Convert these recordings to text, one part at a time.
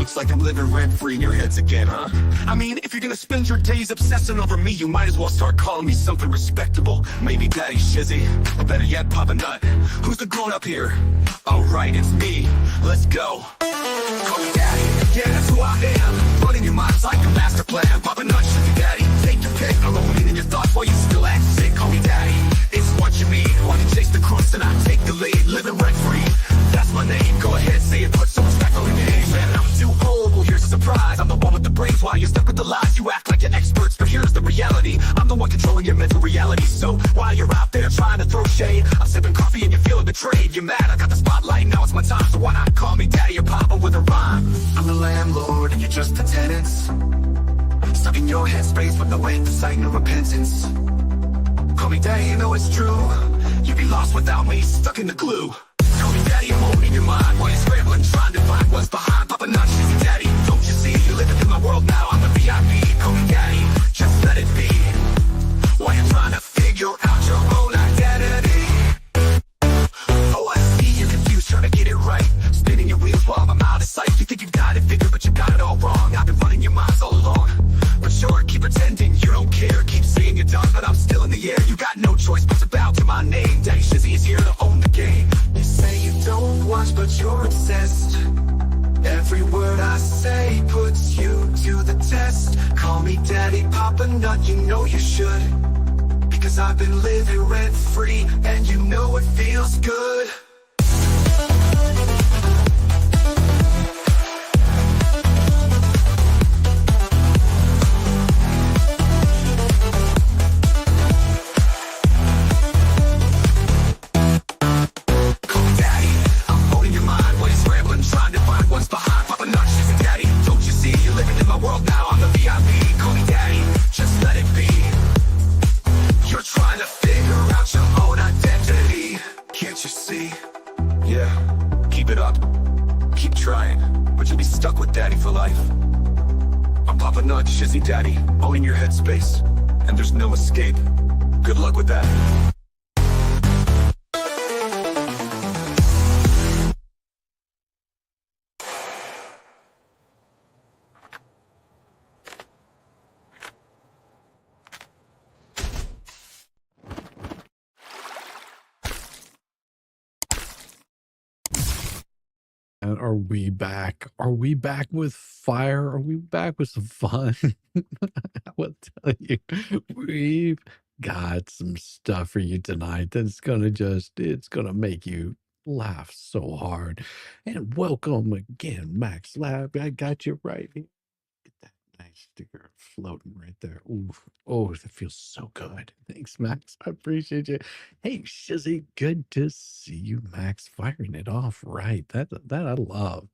looks like I'm living rent-free in your heads again, huh? I mean, if you're gonna spend your days obsessing over me, you might as well start calling me something respectable. Maybe Daddy Shizzy, or better yet, Papa Nut. Who's the grown-up here? Alright, it's me. Let's go. Call me Daddy. Yeah, that's who I am. Running your mind's like a master plan. Papa Nut, Shizzy Daddy. Take your pick. I'm rolling in your thoughts while you still act sick. Call me Daddy. It's what you mean. Want to chase the crust and I take the lead. Living rent-free. That's my name. Go ahead, say it. Put some respect on your name. Man, I'm too old. Well, here's a surprise. I'm the one with the brains while you're stuck with the lies. You act like you're experts, but here's the reality. I'm the one controlling your mental reality. So while you're out there trying to throw shade, I'm sipping coffee and you're feeling betrayed. You're mad, I got the spotlight, now it's my time. So why not call me Daddy or Papa with a rhyme? I'm the landlord and you're just the tenants. Stuck in your headspace with no insight, no repentance. Call me Daddy, you know it's true. You'd be lost without me, stuck in the glue. Call me Daddy, I'm owning your mind while you're scrambling, trying to find what's behind. Papa Nut, Shizzy Daddy, don't you see? You're living in my world now, I'm a VIP. Call me Daddy, just let it be. While you're trying to figure out your own identity. Oh, I see you're confused, trying to get it right. Spinning your wheels while I'm out of sight. You think you've got it figured, but you got it all wrong. I've been running your minds all along. But sure, keep pretending you don't care. Keep saying you're done, but I'm still in the air. You got no choice but to bow to my name. Daddy Shizzy is here to own the game. You say you don't watch, but you're obsessed. Every word I say puts you to the test. Call me Daddy, Papa Nut, you know you should. Because I've been living rent-free, and you know it feels good. Shizzy Daddy, owning your headspace, and there's no escape. Good luck with that. And are we back? Are we back with fire? Are we back with some fun? I will tell you, we've got some stuff for you tonight that's it's gonna make you laugh so hard. And welcome again, Max Lab. I got you right here. Get that nice sticker floating right there. Ooh, oh, that feels so good. Thanks, Max. I appreciate you. Hey, Shizzy, good to see you, Max. Firing it off right. That I love.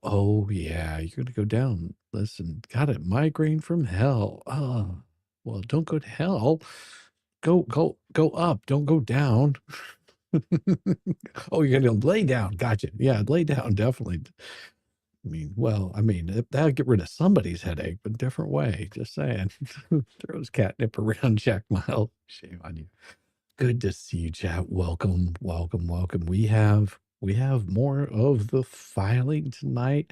Oh yeah, you're gonna go down. Listen, got a migraine from hell. Oh, well, don't go to hell. Go up. Don't go down. Oh, you're gonna lay down. Gotcha. Yeah, lay down, definitely. That'll get rid of somebody's headache, but different way. Just saying. Throws catnip around Jack Mile. Shame on you. Good to see you, chat. Welcome, welcome, welcome. We have more of the filing tonight,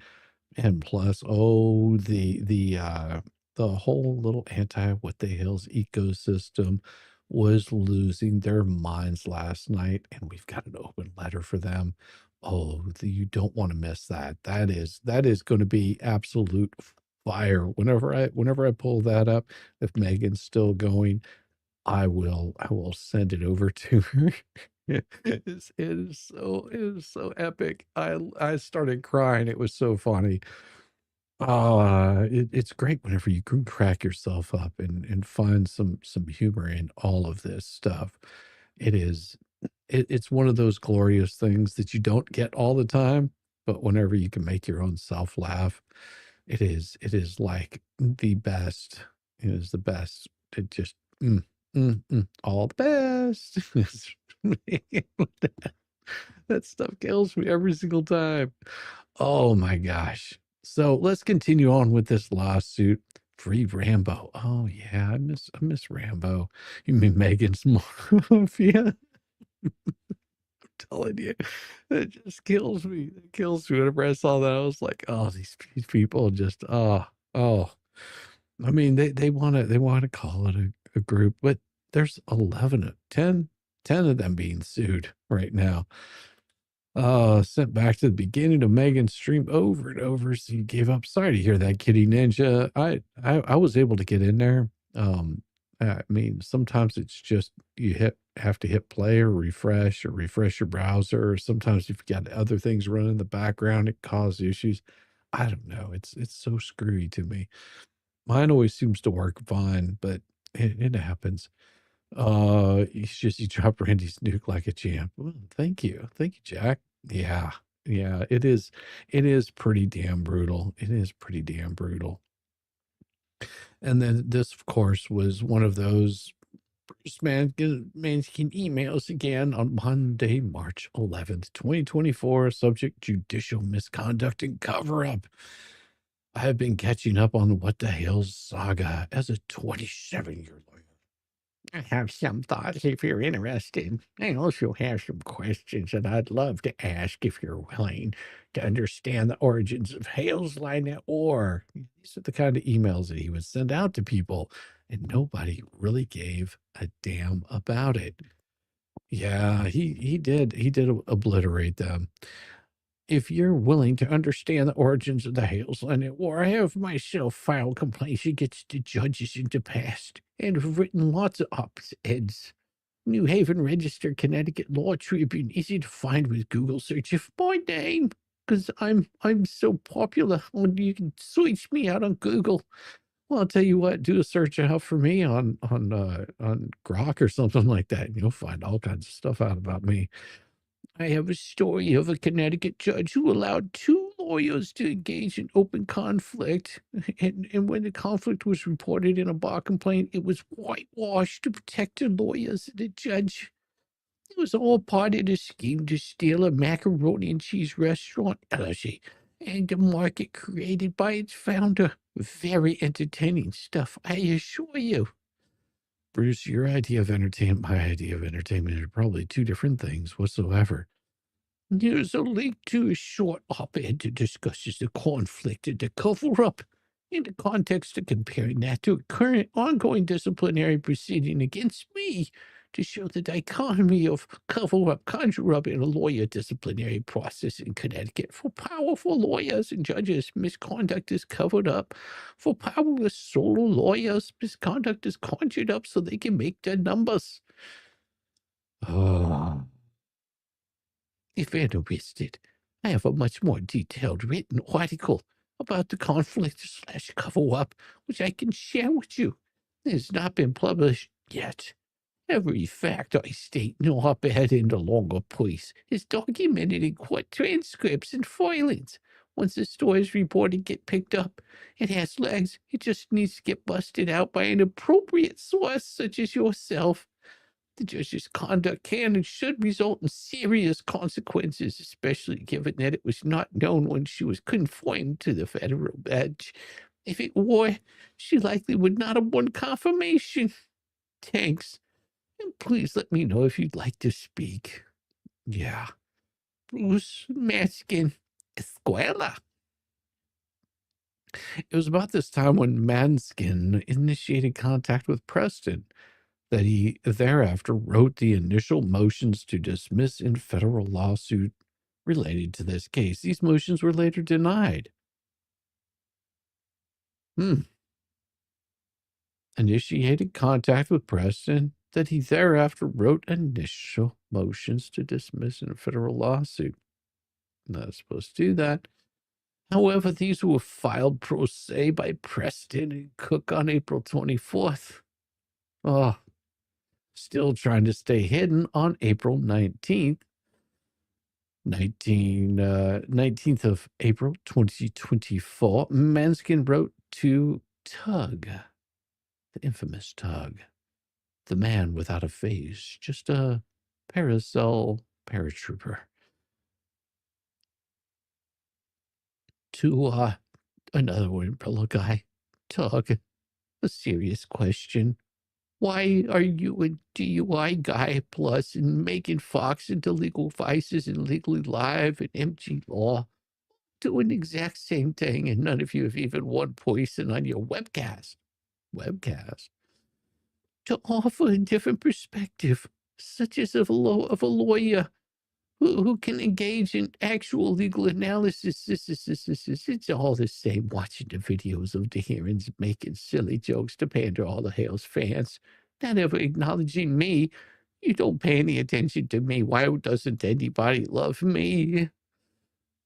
and plus, oh, the whole little Anti-WTH ecosystem was losing their minds last night, and we've got an open letter for them. Oh, you don't want to miss that. That is going to be absolute fire. Whenever I pull that up, if Megan's still going, I will send it over to her. It is so epic. I started crying. It was so funny. It's great whenever you can crack yourself up and find some humor in all of this stuff. It's one of those glorious things that you don't get all the time, but whenever you can make your own self laugh, it is like the best. It is the best. It just all the best. That stuff kills me every single time. Oh my gosh. So let's continue on with this lawsuit. Free Rambo. Oh yeah, I miss Rambo. You mean Megan's Mafia? telling you, it just kills me. It kills me. Whenever I saw that, I was like, oh, these people just, oh. I mean, they want to call it a group, but there's 10 of them being sued right now. Sent back to the beginning of Megan's stream over and over. So you gave up. Sorry to hear that, Kitty Ninja. I was able to get in there. I mean, sometimes it's just have to hit play or refresh your browser. Or sometimes if you got other things running in the background, it causes issues. I don't know. It's so screwy to me. Mine always seems to work fine, but it happens. He dropped Randy's nuke like a champ. Well, thank you. Thank you, Jack. Yeah. Yeah, it is pretty damn brutal. It is pretty damn brutal. And then this, of course, was one of those Manskin emails again on Monday, March 11th, 2024, subject judicial misconduct and cover-up. I have been catching up on the What the Hell saga as a 27-year lawyer. I have some thoughts if you're interested. I also have some questions that I'd love to ask if you're willing to understand the origins of Hales line at war. These are the kind of emails that he would send out to people, and nobody really gave a damn about it. Yeah, he did obliterate them. If you're willing to understand the origins of the Hales line at war, I have myself filed complaints against the judges in the past and have written lots of op-eds. New Haven Register, Connecticut Law Tribune, easy to find with Google search of my name, because I'm so popular. You can search me out on Google. Well, I'll tell you what, do a search out for me on Grok or something like that, and you'll find all kinds of stuff out about me. I have a story of a Connecticut judge who allowed two lawyers to engage in open conflict. And when the conflict was reported in a bar complaint, it was whitewashed to protect the lawyers and the judge. It was all part of the scheme to steal a macaroni and cheese restaurant, LSE, and the market created by its founder. Very entertaining stuff, I assure you. Bruce, your idea of entertainment, my idea of entertainment are probably two different things whatsoever. Here's a link to a short op-ed that discusses the conflict and the cover-up in the context of comparing that to a current ongoing disciplinary proceeding against me to show the dichotomy of cover-up, conjure-up in a lawyer disciplinary process in Connecticut. For powerful lawyers and judges, misconduct is covered up. For powerless solo lawyers, misconduct is conjured up so they can make their numbers. Oh. If interested, I have a much more detailed written article about the conflict/cover-up, which I can share with you. It has not been published yet. Every fact I state in the op-ed in the longer piece is documented in court transcripts and filings. Once the story is reported, get picked up. It has legs. It just needs to get busted out by an appropriate source such as yourself. The judge's conduct can and should result in serious consequences, especially given that it was not known when she was confined to the federal bench. If it were, she likely would not have won confirmation. Thanks. And please let me know if you'd like to speak. Yeah. Bruce Matzkin, Escuela. It was about this time when Manskin initiated contact with Preston that he thereafter wrote the initial motions to dismiss in federal lawsuit related to this case. These motions were later denied. Initiated contact with Preston that he thereafter wrote initial motions to dismiss in a federal lawsuit. Not supposed to do that. However, these were filed pro se by Preston and Cook on April 24th. Oh, still trying to stay hidden on April 19th. 19th of April 2024, Manskin wrote to Tug, the infamous Tug, the man without a face, just a parasol paratrooper, to another umbrella guy, Tug, a serious question. Why are you a DUI guy plus and making Fox into legal vices and legally live and MG Law doing the exact same thing, and none of you have even won poison on your webcast to offer a different perspective, such as of a lawyer who can engage in actual legal analysis. It's all the same watching the videos of the hearings, making silly jokes to pander all the Hales fans, not ever acknowledging me. You don't pay any attention to me. Why doesn't anybody love me?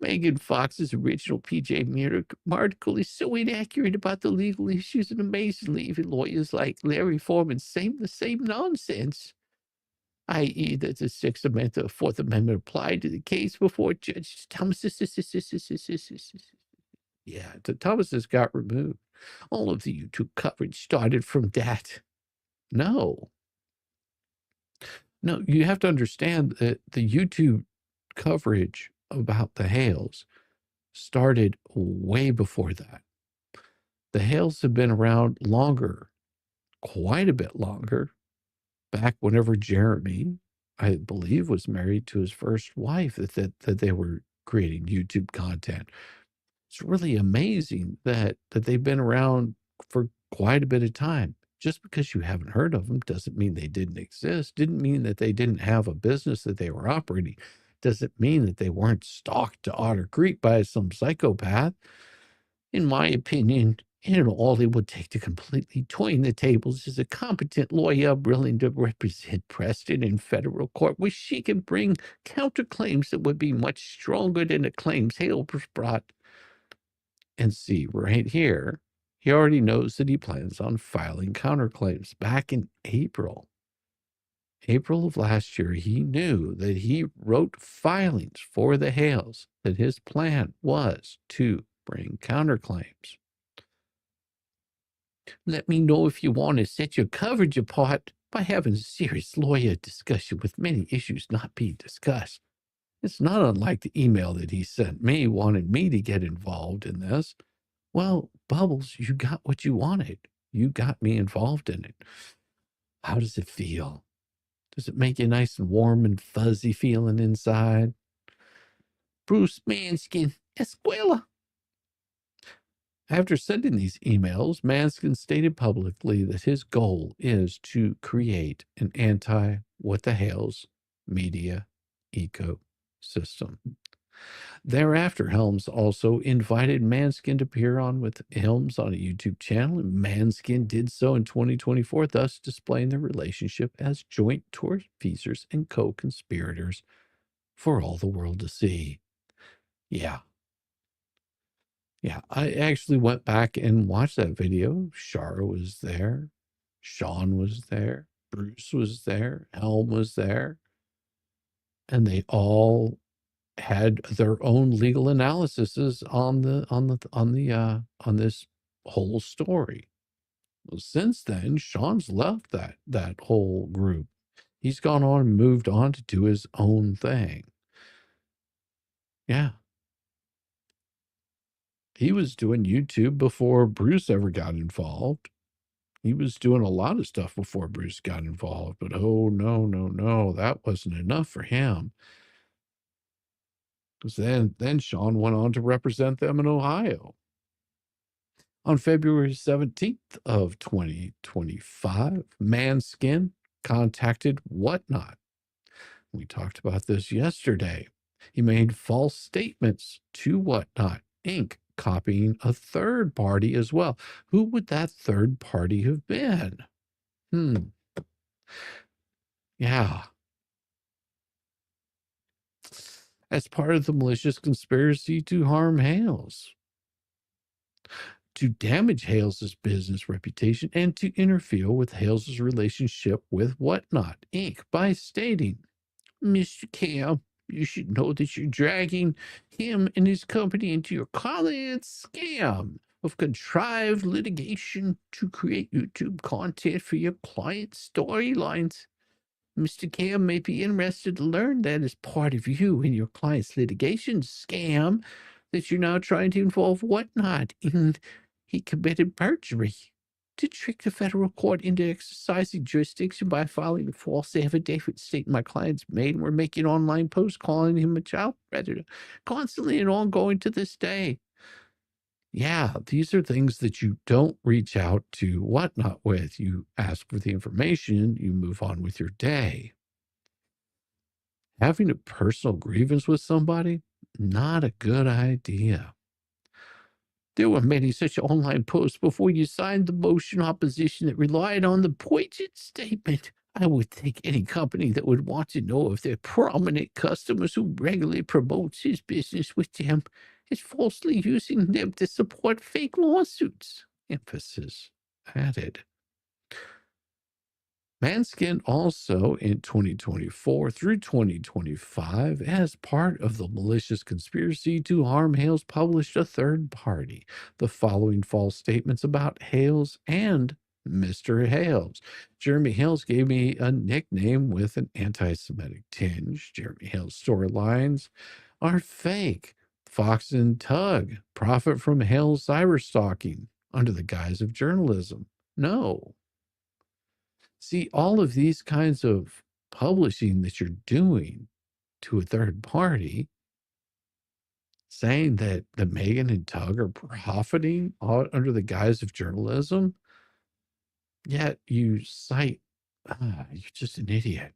Megan Fox's original PJ article is so inaccurate about the legal issues and amazingly even lawyers like Larry Foreman saying the same nonsense, i.e. that the Sixth Amendment or Fourth Amendment applied to the case before Judge Thomas. Yeah, the Thomases got removed. All of the YouTube coverage started from that. No, you have to understand that the YouTube coverage about the Hales started way before that. The Hales have been around longer, quite a bit longer, back whenever Jeremy, I believe, was married to his first wife, that they were creating YouTube content. It's really amazing that they've been around for quite a bit of time. Just because you haven't heard of them doesn't mean they didn't exist, didn't mean that they didn't have a business that they were operating, doesn't mean that they weren't stalked to Otter Creek by some psychopath. In my opinion, and all it would take to completely turn the tables is a competent lawyer willing to represent Preston in federal court, where she can bring counterclaims that would be much stronger than the claims Hales brought. And see, right here, he already knows that he plans on filing counterclaims. Back in April of last year, he knew that he wrote filings for the Hales, that his plan was to bring counterclaims. Let me know if you want to set your coverage apart by having a serious lawyer discussion with many issues not being discussed. It's not unlike the email that he sent me, wanting me to get involved in this. Well, Bubbles, you got what you wanted. You got me involved in it. How does it feel? Does it make you nice and warm and fuzzy feeling inside? Bruce Manskin, Escuela. After sending these emails, Matzkin stated publicly that his goal is to create an anti-what-the-Hales media ecosystem. Thereafter, Helms also invited Matzkin to appear on with Helms on a YouTube channel, and Matzkin did so in 2024, thus displaying their relationship as joint tortfeasors and co-conspirators for all the world to see. Yeah, I actually went back and watched that video. Shara was there. Sean was there. Bruce was there. Helm was there. And they all had their own legal analyses on this whole story. Well, since then, Sean's left that whole group. He's gone on and moved on to do his own thing. Yeah. He was doing YouTube before Bruce ever got involved. He was doing a lot of stuff before Bruce got involved, but oh, no, that wasn't enough for him. Because then Sean went on to represent them in Ohio. On February 17th of 2025, Matzkin contacted Whatnot. We talked about this yesterday. He made false statements to Whatnot, Inc., copying a third party as well. Who would that third party have been? Yeah. As part of the malicious conspiracy to harm Hales, to damage Hales's business reputation, and to interfere with Hales's relationship with Whatnot, Inc., by stating, Mr. Cam, you should know that you're dragging him and his company into your client scam of contrived litigation to create YouTube content for your client's storylines. Mr. Cam may be interested to learn that as part of you and your client's litigation scam, that you're now trying to involve Whatnot in he committed perjury. to trick the federal court into exercising jurisdiction by filing a false affidavit stating my client's maid and were making online posts calling him a child predator, constantly and ongoing to this day. Yeah, these are things that you don't reach out to Whatnot with. You ask for the information, you move on with your day. Having a personal grievance with somebody, not a good idea. There were many such online posts before you signed the motion opposition that relied on the poignant statement. I would think any company that would want to know if their prominent customers who regularly promotes his business with them is falsely using them to support fake lawsuits. Emphasis added. Matzkin also in 2024 through 2025, as part of the malicious conspiracy to harm Hales, published a third party, the following false statements about Hales and Mr. Hales. Jeremy Hales gave me a nickname with an anti-Semitic tinge. Jeremy Hales' storylines are fake. Fox and Tug profit from Hales cyberstalking under the guise of journalism. No. See, all of these kinds of publishing that you're doing to a third party, saying that the Megan and Tug are profiting under the guise of journalism, yet you cite, you're just an idiot.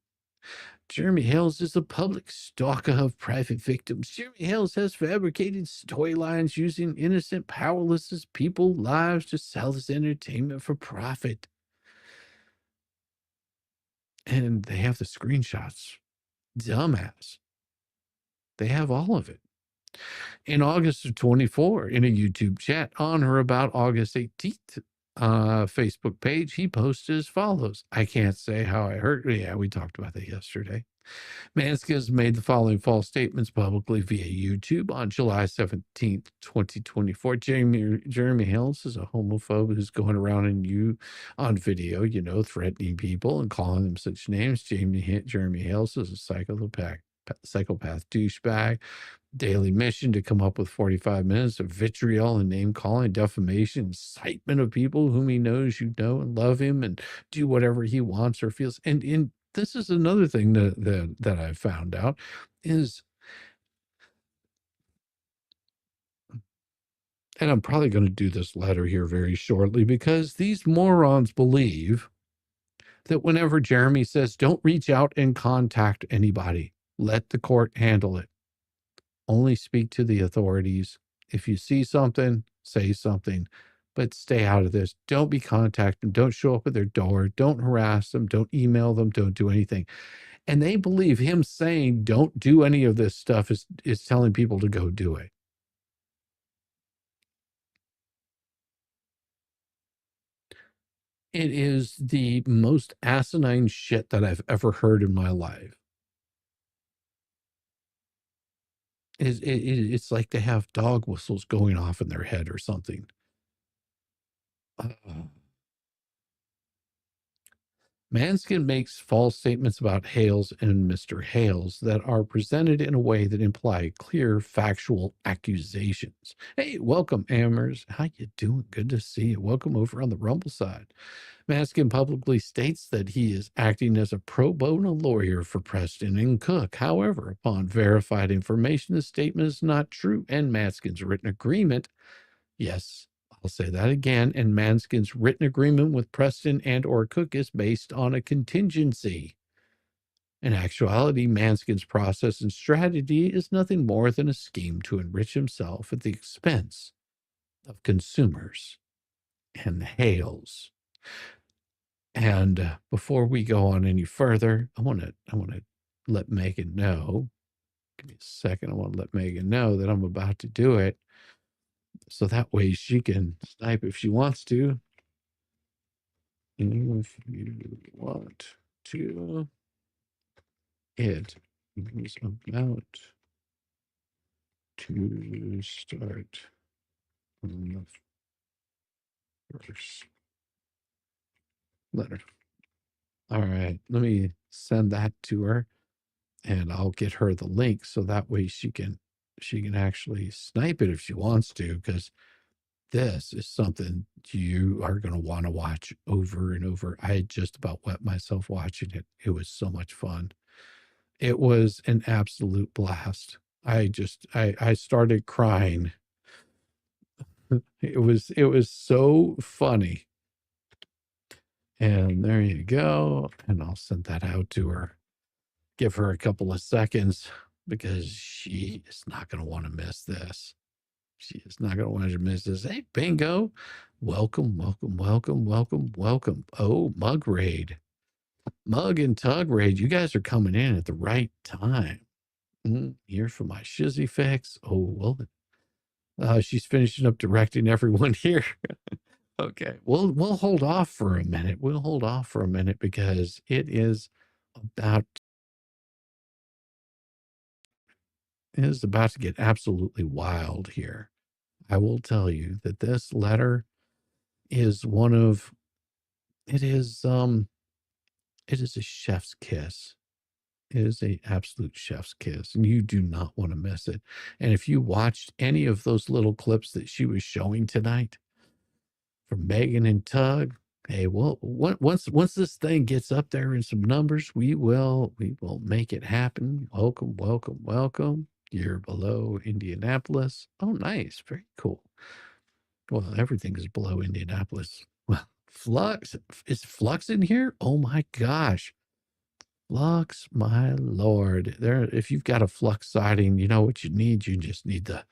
Jeremy Hales is a public stalker of private victims. Jeremy Hales has fabricated storylines using innocent, powerless people's lives to sell his entertainment for profit. And they have the screenshots. Dumbass. They have all of it. In August of 24, in a YouTube chat on or about August 18th, Facebook page, he posted as follows. I can't say how I heard. Yeah, we talked about that yesterday. Matzkin has made the following false statements publicly via YouTube on July 17th, 2024. Jeremy Hales is a homophobe who's going around on video, threatening people and calling them such names. Jeremy Hales is a psychopath douchebag. Daily mission to come up with 45 minutes of vitriol and name calling, defamation, incitement of people whom he knows you know and love him and do whatever he wants or feels. And this is another thing that I found out is, and I'm probably going to do this letter here very shortly, because these morons believe that whenever Jeremy says, don't reach out and contact anybody, let the court handle it. Only speak to the authorities. If you see something, say something, but stay out of this. Don't be contacting them. Don't show up at their door. Don't harass them. Don't email them. Don't do anything. And they believe him saying, don't do any of this stuff is telling people to go do it. It is the most asinine shit that I've ever heard in my life. It's like they have dog whistles going off in their head or something. Matzkin makes false statements about Hales and Mr. Hales that are presented in a way that imply clear factual accusations. Hey, welcome, Amers. How you doing? Good to see you. Welcome over on the Rumble side. Matzkin publicly states that he is acting as a pro bono lawyer for Preston and Cook. However, upon verified information, the statement is not true, and Matzkin's written agreement, yes, I'll say that again, and Matzkin's written agreement with Preston and or Cook is based on a contingency. In actuality, Matzkin's process and strategy is nothing more than a scheme to enrich himself at the expense of consumers and Hales. And before we go on any further, I want to let Megan know. Give me a second. I want to let Megan know that I'm about to do it, so that way she can snipe if she wants to. If you want to, it is about to start on the first letter. All right, let me send that to her, and I'll get her the link so that way she can actually snipe it if she wants to, because this is something you are going to want to watch over and over. I just about wet myself watching it. It was so much fun. It was an absolute blast. I started crying. It was so funny. And there you go. And I'll send that out to her. Give her a couple of seconds because she is not going to want to miss this. She is not going to want to miss this. Hey, bingo. Welcome, welcome, welcome, welcome, welcome. Oh, Mug Raid. Mug and Tug Raid. You guys are coming in at the right time. Here for my shizzy fix. Oh, well, she's finishing up directing everyone here. Okay, we'll hold off for a minute. We'll hold off for a minute because it is about to get absolutely wild here. I will tell you that this letter is it is a chef's kiss. It is a absolute chef's kiss, and you do not want to miss it. And if you watched any of those little clips that she was showing tonight from Megan and Tug, hey, well, once this thing gets up there in some numbers, we will make it happen. Welcome, welcome, welcome. You're below Indianapolis. Oh, nice, very cool. Well, everything is below Indianapolis. Well, Flux is Flux in here? Oh my gosh. Flux, my lord. There, if you've got a Flux sighting, you know what you need. You just need the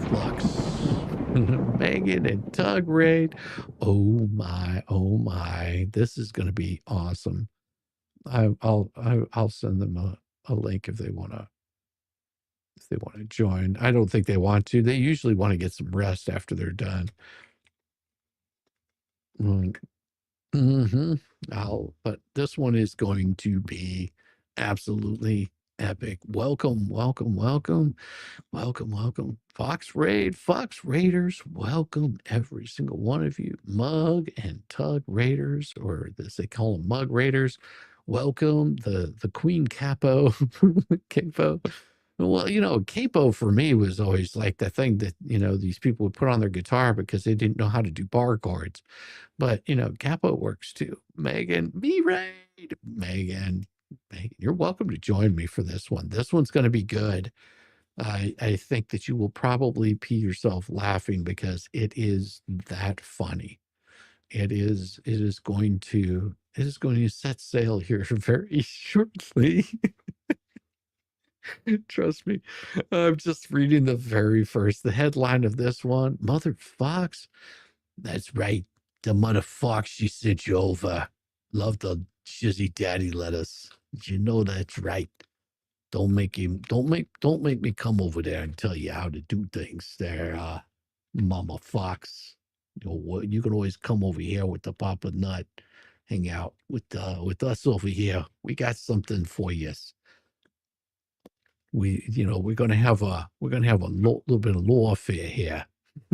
Flux. Megan and Tug Raid. Oh my. This is gonna be awesome. I'll send them a link if they wanna join. I don't think they want to. They usually want to get some rest after they're done. But this one is going to be absolutely epic. Welcome, welcome, welcome, welcome, welcome. Fox Raiders, welcome every single one of you. Mug and Tug Raiders, or as they call them, Mug Raiders. Welcome the Queen Capo, Capo. Well, capo for me was always like the thing that, these people would put on their guitar because they didn't know how to do bar chords. But, capo works too. Megan, Megan, you're welcome to join me for this one. This one's going to be good. I think that you will probably pee yourself laughing because it is that funny. It is going to set sail here very shortly. Trust me. I'm just reading the headline of this one. Mother Fox. That's right. The mother Fox, she sent you over. Love the shizzy daddy lettuce. You know that's right. Don't make me come over there and tell you how to do things there, Mama Fox. You can always come over here with the Papa Nut. Hang out with us over here. We got something for you. We're gonna have a little bit of lawfare here.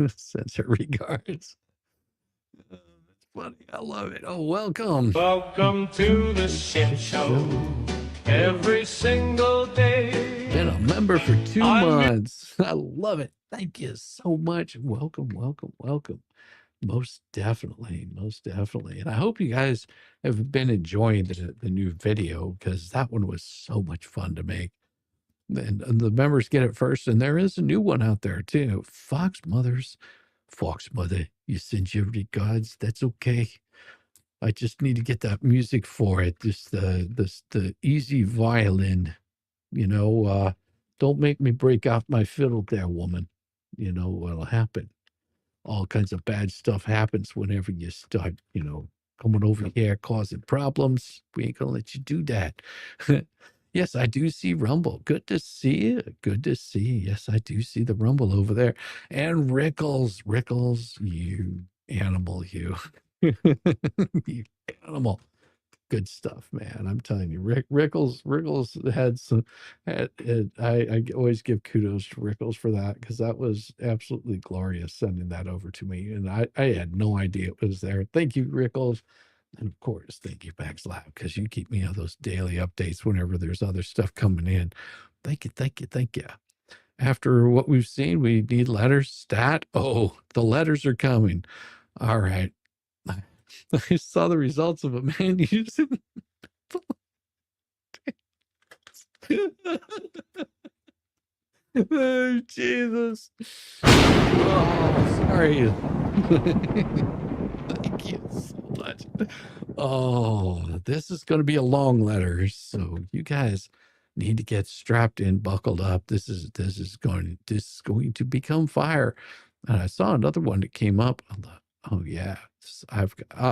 Sends her regards. It's funny. I love it. Oh, welcome. Welcome to the shit show. Every single day. Been a member for 2 months. I love it. Thank you so much. Welcome, welcome, welcome. Most definitely. And I hope you guys have been enjoying the new video because that one was so much fun to make. And the members get it first. And there is a new one out there too. Fox Mother, you send your regards. That's okay. I just need to get that music for it. Just the easy violin, don't make me break out my fiddle there, woman. You know what'll happen. All kinds of bad stuff happens whenever you start, coming over here causing problems. We ain't gonna let you do that. Yes, I do see Rumble. Good to see you. Good to see you. Yes, I do see the Rumble over there. And Rickles, you animal, you. You animal. Good stuff, man. I'm telling you, Rickles I always give kudos to Rickles for that because that was absolutely glorious sending that over to me. And I had no idea it was there. Thank you, Rickles. And of course, thank you, Backslap, because you keep me on those daily updates whenever there's other stuff coming in. Thank you. After what we've seen, we need letters. Stat. Oh, the letters are coming. All right. I saw the results of a man using. Oh, Jesus. Oh, sorry. Thank you so much. Oh, this is going to be a long letter, so you guys need to get strapped in, buckled up. This is going to become fire. And I saw another one that came up. I thought, oh yeah,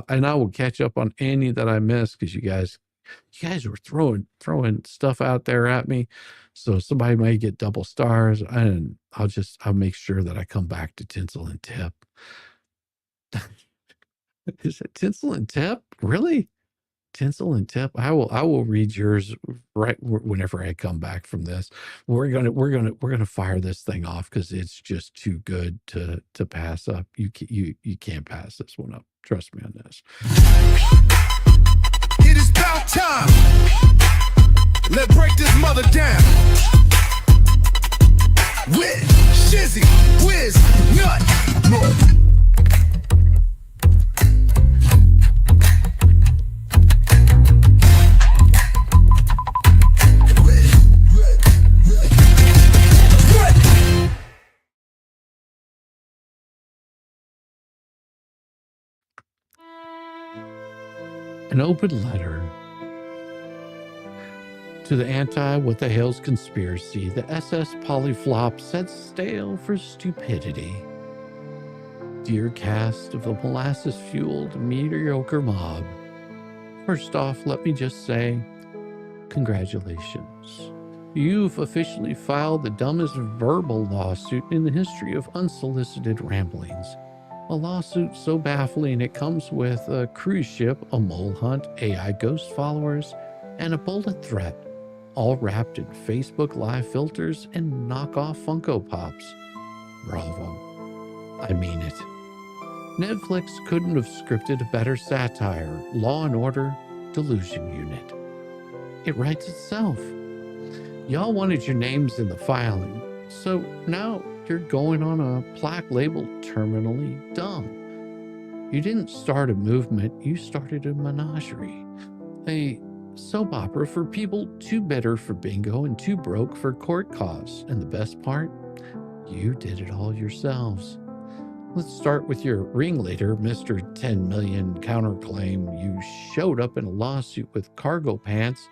and I will catch up on any that I missed because you guys were throwing stuff out there at me. So somebody might get double stars, and I'll make sure that I come back to Tinsel and Tip. Is it Tinsel and Tip? Really? Tinsel and Tip? I will read yours right whenever I come back from this. We're gonna fire this thing off because it's just too good to pass up. You can't pass this one up. Trust me on this. It is about time. Let's break this mother down. With Shizzy, Whiz, Nut. An open letter to the Anti-WTH conspiracy. The SS polyflop sets sail for stupidity. Dear cast of the molasses-fueled mediocre mob, first off, let me just say, congratulations. You've officially filed the dumbest verbal lawsuit in the history of unsolicited ramblings. A lawsuit so baffling it comes with a cruise ship, a mole hunt, AI ghost followers, and a bullet threat, all wrapped in Facebook Live filters and knockoff Funko Pops. Bravo. I mean it. Netflix couldn't have scripted a better satire. Law and Order, Delusion Unit. It writes itself. Y'all wanted your names in the filing, so now you're going on a plaque labeled terminally dumb. You didn't start a movement, you started a menagerie. A soap opera for people too bitter for bingo and too broke for court costs. And the best part, you did it all yourselves. Let's start with your ringleader, Mr. 10 Million Counterclaim. You showed up in a lawsuit with cargo pants,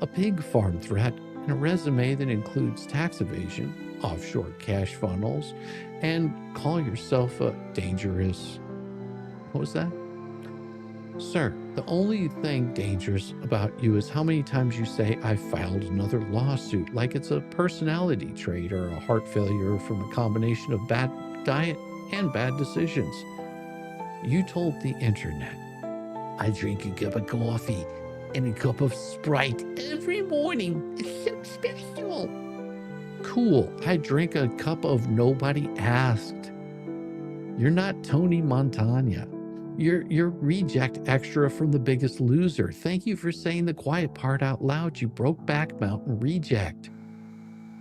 a pig farm threat, and a resume that includes tax evasion, offshore cash funnels, and call yourself a dangerous... What was that? Sir, the only thing dangerous about you is how many times you say, I filed another lawsuit, like it's a personality trait or a heart failure from a combination of bad diet and bad decisions. You told the internet, I drink a cup of coffee and a cup of Sprite every morning. It's so special. Cool, I drink a cup of nobody asked. You're not Tony Montana. You're reject extra from The Biggest Loser. Thank you for saying the quiet part out loud, you Brokeback Mountain reject.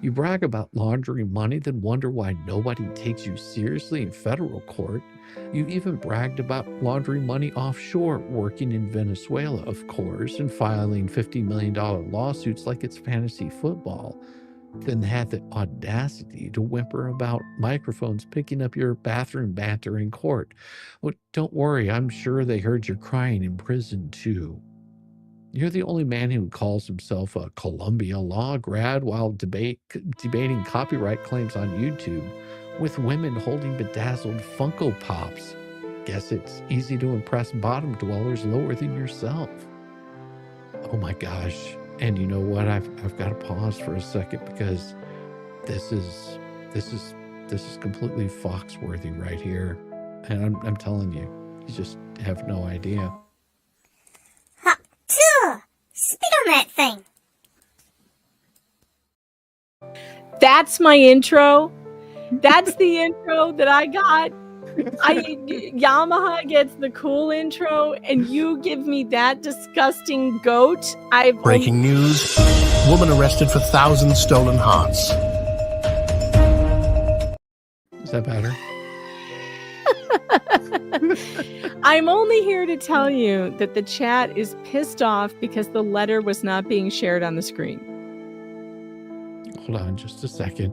You brag about laundering money, then wonder why nobody takes you seriously in federal court. You even bragged about laundering money offshore, working in Venezuela, of course, and filing $50 million lawsuits like it's fantasy football. Then had the audacity to whimper about microphones picking up your bathroom banter in court. Well, don't worry, I'm sure they heard you crying in prison too. You're the only man who calls himself a Columbia law grad while debating copyright claims on YouTube with women holding bedazzled Funko Pops. Guess it's easy to impress bottom dwellers lower than yourself. Oh my gosh. And you know what? I've got to pause for a second because this is completely Foxworthy right here. And I'm telling you, you just have no idea. Spit on that thing. That's my intro. That's the intro that I got. Yamaha gets the cool intro, and you give me that disgusting goat. Breaking news. Woman arrested for 1,000 stolen hearts. Is that better? I'm only here to tell you that the chat is pissed off because the letter was not being shared on the screen. Hold on just a second.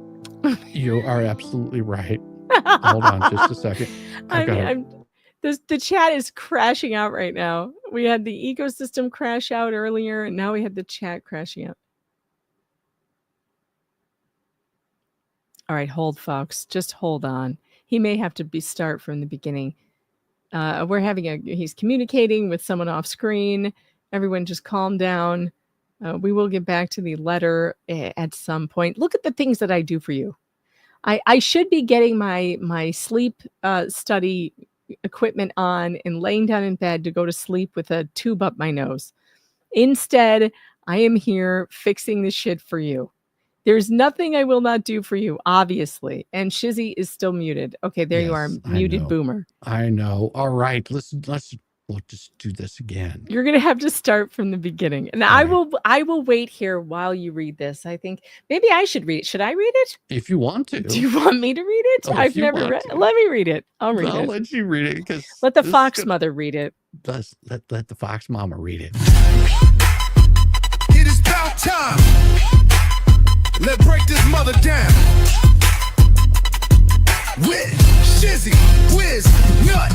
You are absolutely right. Hold on just a second. The chat is crashing out right now. We had the ecosystem crash out earlier, and now we had the chat crashing out. All right, hold, folks. Just hold on. He may have to start from the beginning. He's communicating with someone off screen. Everyone just calm down. We will get back to the letter at some point. Look at the things that I do for you. I should be getting my sleep study equipment on and laying down in bed to go to sleep with a tube up my nose. Instead, I am here fixing the shit for you. There's nothing I will not do for you, obviously. And Shizzy is still muted. Okay, there you are, muted boomer. I know. All right, let's just do this again. You're gonna have to start from the beginning, and I will wait here while you read this. I think maybe I should read it. Should I read it? If you want to. Do you want me to read it? I've never read it. Let me read it. I'll let you read it because let the fox mother read it. Let the fox mama read it. It is about time. Let's break this mother down. With Shizzy, Whiz, Nut.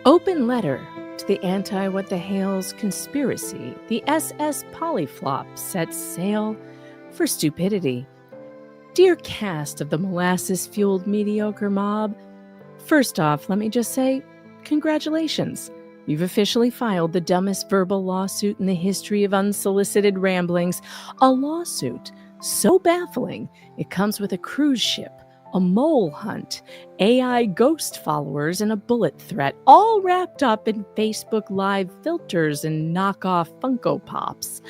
Open letter to the Anti-WTH conspiracy. The SS Polyflop sets sail for stupidity. Dear cast of the molasses-fueled mediocre mob, first off, let me just say, congratulations. You've officially filed the dumbest verbal lawsuit in the history of unsolicited ramblings. A lawsuit so baffling, it comes with a cruise ship, a mole hunt, AI ghost followers, and a bullet threat, all wrapped up in Facebook Live filters and knockoff Funko Pops.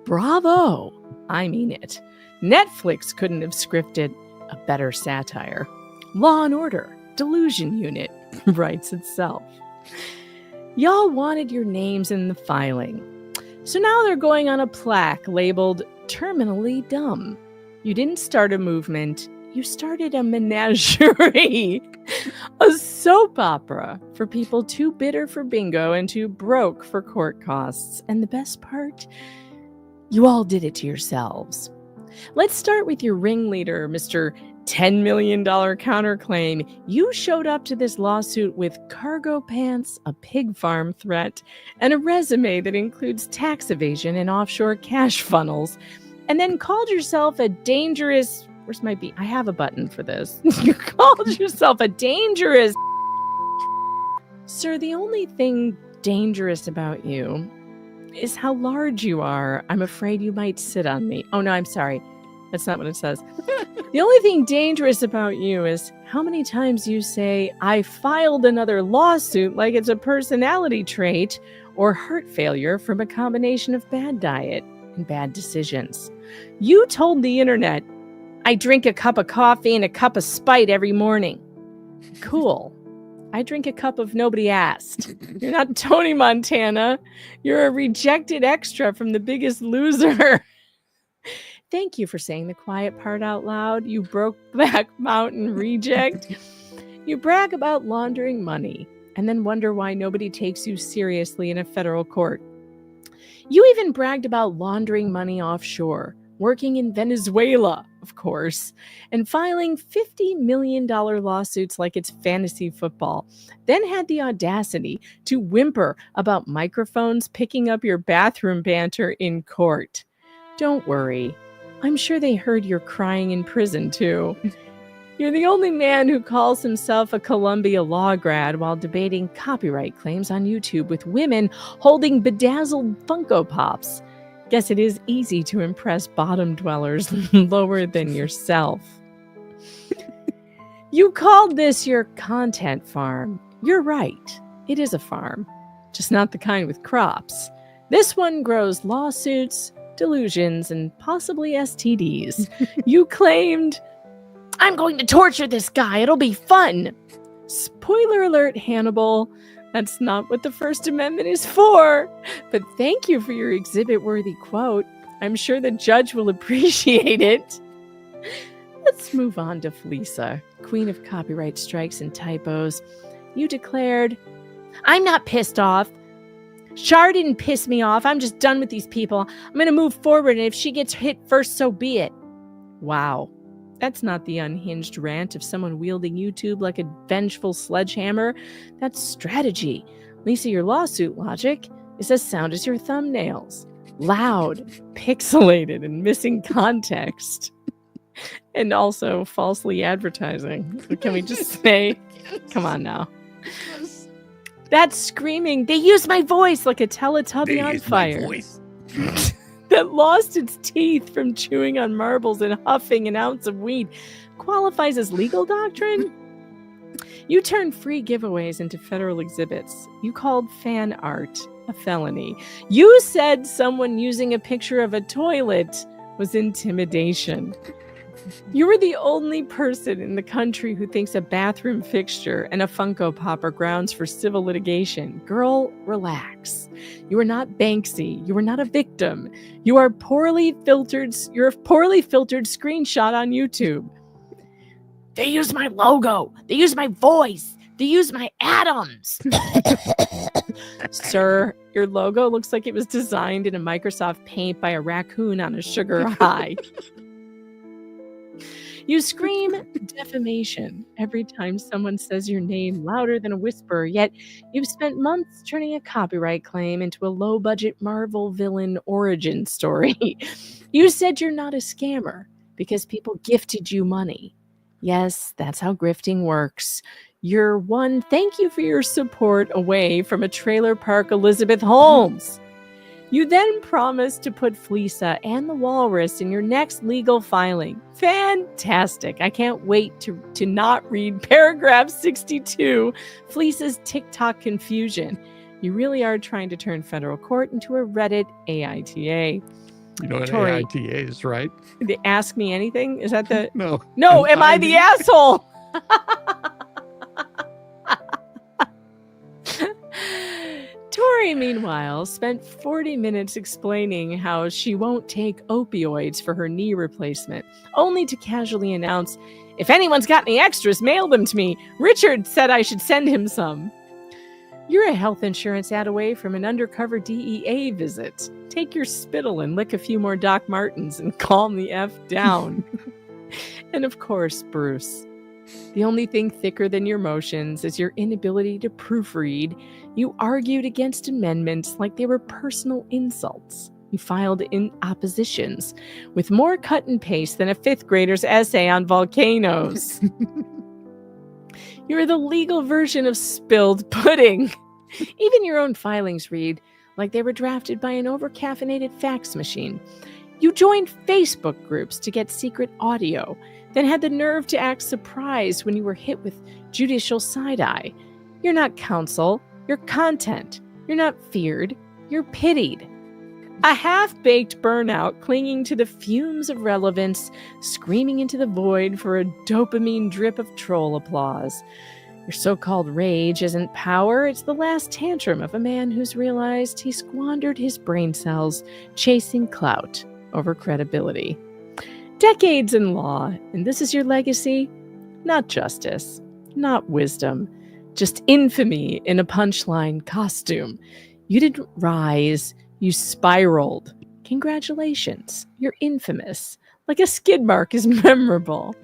Bravo! I mean it. Netflix couldn't have scripted a better satire. Law and Order, Delusion Unit, writes itself. Y'all wanted your names in the filing. So now they're going on a plaque labeled terminally dumb. You didn't start a movement. You started a menagerie, a soap opera for people too bitter for bingo and too broke for court costs. And the best part, you all did it to yourselves. Let's start with your ringleader, Mr. $10 million counterclaim. You showed up to this lawsuit with cargo pants, a pig farm threat, and a resume that includes tax evasion and offshore cash funnels, and then called yourself a dangerous... Where's my beat? I have a button for this. You called yourself a dangerous... Sir, the only thing dangerous about you is how large you are. I'm afraid you might sit on me. Oh, no, I'm sorry. That's not what it says. The only thing dangerous about you is how many times you say, I filed another lawsuit like it's a personality trait or heart failure from a combination of bad diet and bad decisions. You told the internet, I drink a cup of coffee and a cup of Spite every morning. Cool. I drink a cup of nobody asked. You're not Tony Montana. You're a rejected extra from The Biggest Loser. Thank you for saying the quiet part out loud, you Brokeback Mountain reject. You brag about laundering money and then wonder why nobody takes you seriously in a federal court. You even bragged about laundering money offshore, working in Venezuela, of course, and filing $50 million lawsuits like it's fantasy football, then had the audacity to whimper about microphones picking up your bathroom banter in court. Don't worry. I'm sure they heard you're crying in prison, too. You're the only man who calls himself a Columbia law grad while debating copyright claims on YouTube with women holding bedazzled Funko Pops. Guess it is easy to impress bottom dwellers lower than yourself. You called this your content farm. You're right. It is a farm, just not the kind with crops. This one grows lawsuits, delusions, and possibly STDs. You claimed, I'm going to torture this guy. It'll be fun. Spoiler alert, Hannibal. That's not what the First Amendment is for. But thank you for your exhibit-worthy quote. I'm sure the judge will appreciate it. Let's move on to Felisa, queen of copyright strikes and typos. You declared, I'm not pissed off. Char didn't piss me off. I'm just done with these people. I'm going to move forward, and if she gets hit first, so be it. Wow. That's not the unhinged rant of someone wielding YouTube like a vengeful sledgehammer. That's strategy. Lisa, your lawsuit logic is as sound as your thumbnails. Loud, pixelated, and missing context. And also falsely advertising. Can we just say, come on now. That's screaming, they use my voice like a Teletubby on fire. That lost its teeth from chewing on marbles and huffing an ounce of weed qualifies as legal doctrine? You turned free giveaways into federal exhibits. You called fan art a felony. You said someone using a picture of a toilet was intimidation. You were the only person in the country who thinks a bathroom fixture and a Funko Pop are grounds for civil litigation. Girl, relax. You are not Banksy. You are not a victim. You are you're a poorly filtered screenshot on YouTube. They use my logo. They use my voice. They use my atoms. Sir, your logo looks like it was designed in a Microsoft Paint by a raccoon on a sugar high. You scream defamation every time someone says your name louder than a whisper, yet you've spent months turning a copyright claim into a low-budget Marvel villain origin story. You said you're not a scammer because people gifted you money. Yes, that's how grifting works. You're one thank you for your support away from a trailer park Elizabeth Holmes. You then promised to put Felisa and the Walrus in your next legal filing. Fantastic. I can't wait to not read paragraph 62, Felisa's TikTok confusion. You really are trying to turn federal court into a Reddit AITA. You know what Tori, AITA is, right? They ask me anything? Is that the... No. No, am I the asshole? Tori, meanwhile, spent 40 minutes explaining how she won't take opioids for her knee replacement, only to casually announce, if anyone's got any extras, mail them to me. Richard said I should send him some. You're a health insurance ad away from an undercover DEA visit. Take your spittle and lick a few more Doc Martens and calm the F down. And of course, Bruce. The only thing thicker than your motions is your inability to proofread. You argued against amendments like they were personal insults. You filed in oppositions with more cut and paste than a fifth grader's essay on volcanoes. You're the legal version of spilled pudding. Even your own filings read like they were drafted by an overcaffeinated fax machine. You joined Facebook groups to get secret audio, then had the nerve to act surprised when you were hit with judicial side-eye. You're not counsel, you're content. You're not feared, you're pitied. A half-baked burnout clinging to the fumes of relevance, screaming into the void for a dopamine drip of troll applause. Your so-called rage isn't power, it's the last tantrum of a man who's realized he squandered his brain cells chasing clout over credibility. Decades in law, and this is your legacy? Not justice, not wisdom, just infamy in a punchline costume. You didn't rise, you spiraled. Congratulations, you're infamous. Like a skid mark is memorable.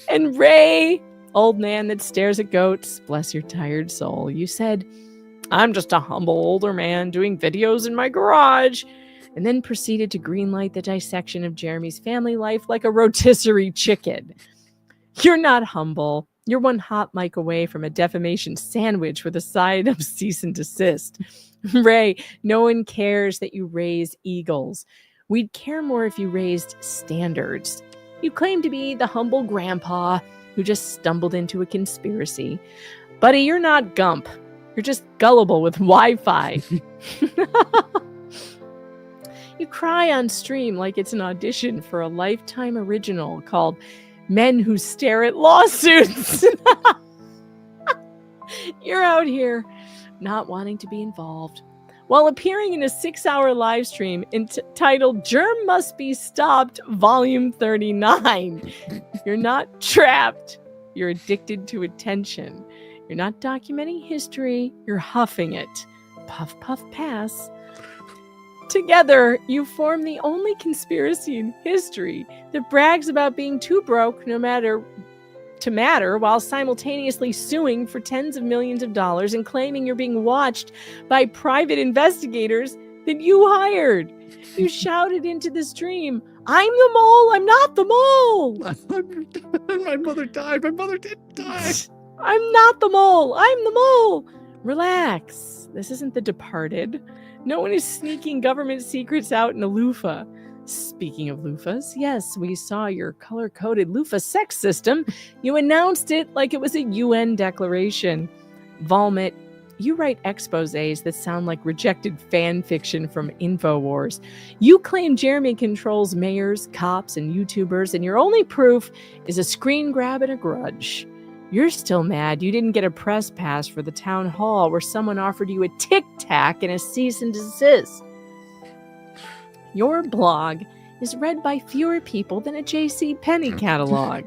And Ray, old man that stares at goats, bless your tired soul, you said, I'm just a humble older man doing videos in my garage, and then proceeded to greenlight the dissection of Jeremy's family life like a rotisserie chicken. You're not humble. You're one hot mic away from a defamation sandwich with a side of cease and desist. Ray, no one cares that you raise eagles. We'd care more if you raised standards. You claim to be the humble grandpa who just stumbled into a conspiracy. Buddy, you're not Gump. You're just gullible with Wi-Fi. You cry on stream like it's an audition for a Lifetime original called Men Who Stare at Lawsuits. You're out here not wanting to be involved, while appearing in a 6-hour live stream entitled Germ Must Be Stopped, Volume 39. You're not trapped. You're addicted to attention. You're not documenting history. You're huffing it. Puff, puff, pass. Together, you form the only conspiracy in history that brags about being too broke to matter while simultaneously suing for tens of millions of dollars and claiming you're being watched by private investigators that you hired. You shouted into the stream, "I'm the mole, I'm not the mole." My mother died. My mother didn't die. I'm not the mole, I'm the mole. Relax. This isn't The Departed. No one is sneaking government secrets out in a loofah. Speaking of loofahs, yes, we saw your color-coded loofah sex system. You announced it like it was a UN declaration. Volmit, you write exposés that sound like rejected fan fiction from InfoWars. You claim Jeremy controls mayors, cops, and YouTubers, and your only proof is a screen grab and a grudge. You're still mad you didn't get a press pass for the town hall where someone offered you a Tic Tac and a cease and desist. Your blog is read by fewer people than a J.C. Penney catalog.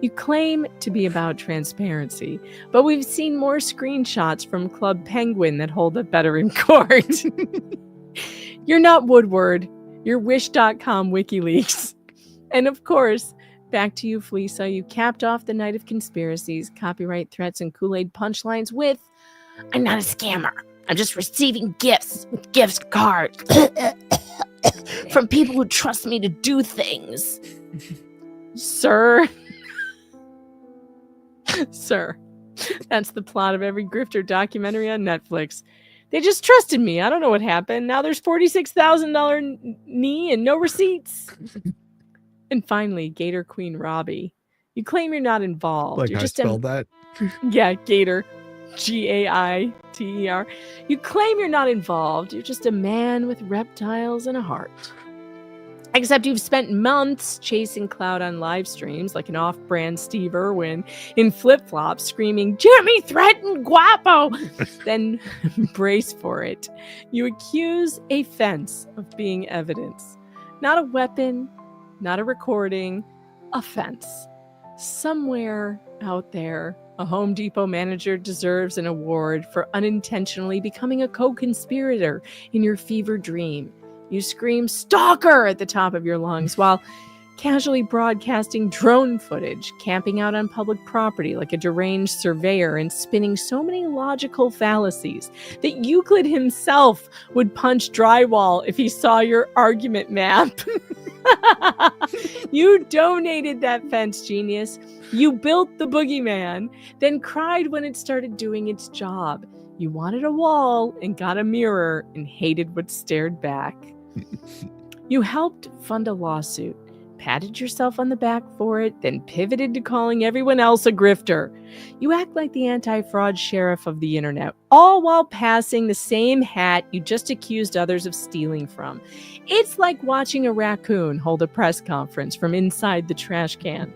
You claim to be about transparency, but we've seen more screenshots from Club Penguin that hold up better in court. You're not Woodward. You're Wish.com WikiLeaks. And of course, back to you, Fleesa. You capped off the night of conspiracies, copyright threats, and Kool-Aid punchlines with, "I'm not a scammer. I'm just receiving gifts with gift cards from people who trust me to do things." Sir. Sir. That's the plot of every grifter documentary on Netflix. They just trusted me. I don't know what happened. Now there's $46,000 knee and no receipts. And finally, Gator Queen Robbie. You claim you're not involved. Like you're I just spelled that? Yeah, Gator. Gaiter. You claim you're not involved. You're just a man with reptiles and a heart. Except you've spent months chasing clout on live streams like an off-brand Steve Irwin in flip-flops screaming, "Jeremy threatened Guapo!" Then brace for it. You accuse a fence of being evidence. Not a weapon, not a recording, a fence. Somewhere out there, a Home Depot manager deserves an award for unintentionally becoming a co-conspirator in your fever dream. You scream "stalker" at the top of your lungs while casually broadcasting drone footage, camping out on public property like a deranged surveyor and spinning so many logical fallacies that Euclid himself would punch drywall if he saw your argument map. You donated that fence, genius. You built the boogeyman, then cried when it started doing its job. You wanted a wall and got a mirror and hated what stared back. You helped fund a lawsuit, patted yourself on the back for it, then pivoted to calling everyone else a grifter. You act like the anti-fraud sheriff of the internet, all while passing the same hat you just accused others of stealing from. It's like watching a raccoon hold a press conference from inside the trash can.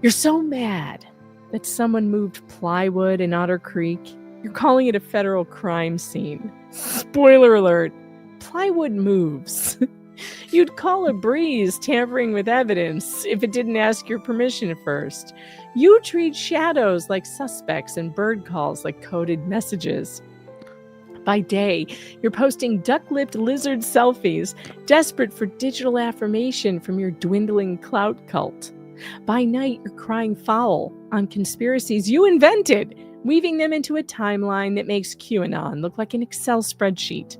You're so mad that someone moved plywood in Otter Creek, you're calling it a federal crime scene. Spoiler alert, plywood moves. You'd call a breeze tampering with evidence if it didn't ask your permission first. You treat shadows like suspects and bird calls like coded messages. By day, you're posting duck-lipped lizard selfies, desperate for digital affirmation from your dwindling clout cult. By night, you're crying foul on conspiracies you invented, weaving them into a timeline that makes QAnon look like an Excel spreadsheet.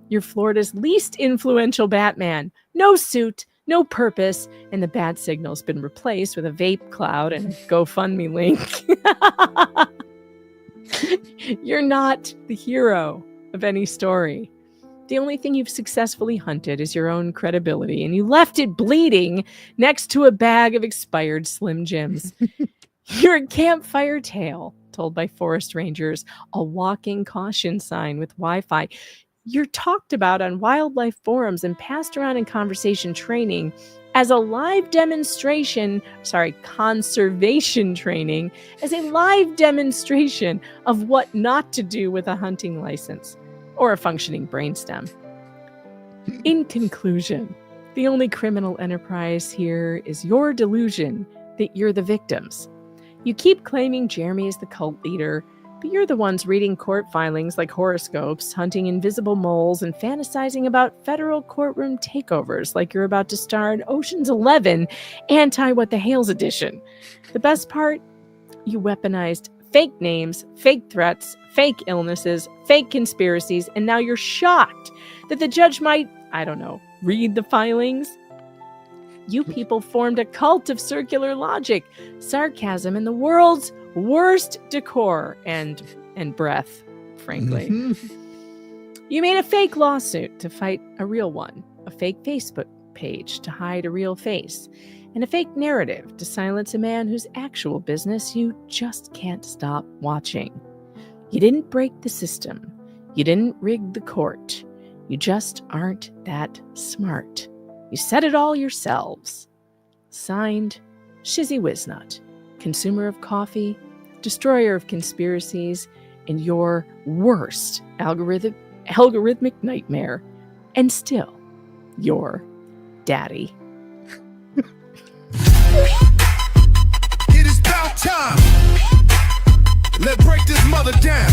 You're Florida's least influential Batman. No suit, no purpose, and the bat signal's been replaced with a vape cloud and a GoFundMe link. You're not the hero of any story. The only thing you've successfully hunted is your own credibility, and you left it bleeding next to a bag of expired Slim Jims. You're a campfire tale told by forest rangers, a walking caution sign with Wi-Fi. You're talked about on wildlife forums and passed around in conversation training as a live demonstration, conservation training, as a live demonstration of what not to do with a hunting license or a functioning brainstem. In conclusion, the only criminal enterprise here is your delusion that you're the victims. You keep claiming Jeremy is the cult leader, but you're the ones reading court filings like horoscopes, hunting invisible moles, and fantasizing about federal courtroom takeovers like you're about to star in Ocean's 11 Anti-What the Hales edition. The best part? You weaponized fake names, fake threats, fake illnesses, fake conspiracies, and now you're shocked that the judge might, read the filings. You people formed a cult of circular logic, sarcasm, and the world's worst decor and breath, frankly. You made a fake lawsuit to fight a real one, a fake Facebook page to hide a real face, and a fake narrative to silence a man whose actual business you just can't stop watching. You didn't break the system. You didn't rig the court. You just aren't that smart. You said it all yourselves. Signed, Shizzy Wiznut, consumer of coffee, destroyer of conspiracies, and your worst algorithmic nightmare, and still your daddy. It is about time. Let's break this mother down.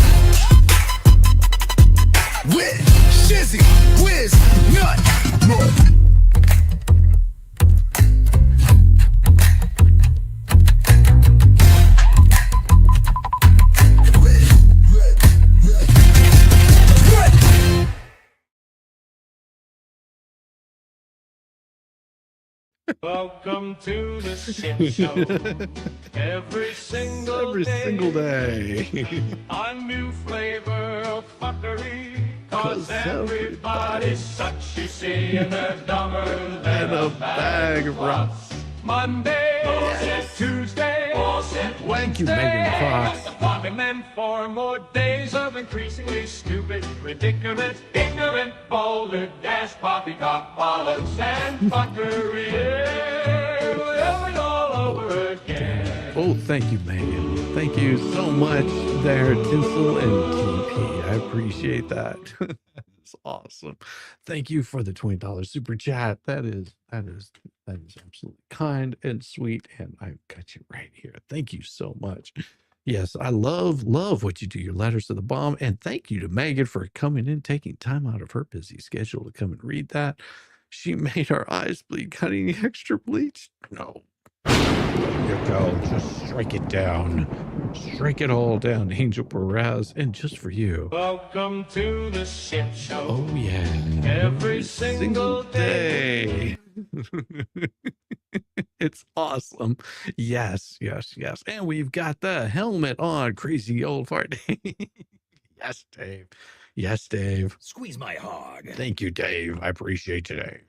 With Shizzy Wiznut. Welcome to the shit show. Every single day. A new flavor of fuckery. Cause everybody's such, you see, and they're dumber than a bag of rocks. Monday, bullshit. Tuesday, bullshit. Thank you, Megan Fox. And then 4 more days of increasingly stupid, ridiculous, ignorant, boulder, dash, poppycock, bollocks, and fuckery. Yeah, all over again. Oh, thank you, Megan. Thank you so much there, Tinsel and TP. I appreciate that. That's awesome. Thank you for the $20 super chat. That is absolutely kind and sweet, and I've got you right here. Thank you so much. Yes, I love what you do, your letters to the bomb, and thank you to Megan for coming in, taking time out of her busy schedule to come and read that. She made our eyes bleed, cutting the extra bleach. No. There you go. Just strike it down. Strike it all down, Angel Perez, and just for you. Welcome to the shit show. Oh, yeah. Every single day. It's awesome. Yes. And we've got the helmet on. Crazy old fart. Yes, Dave. Yes, Dave. Squeeze my hog. Thank you, Dave. I appreciate you, Dave.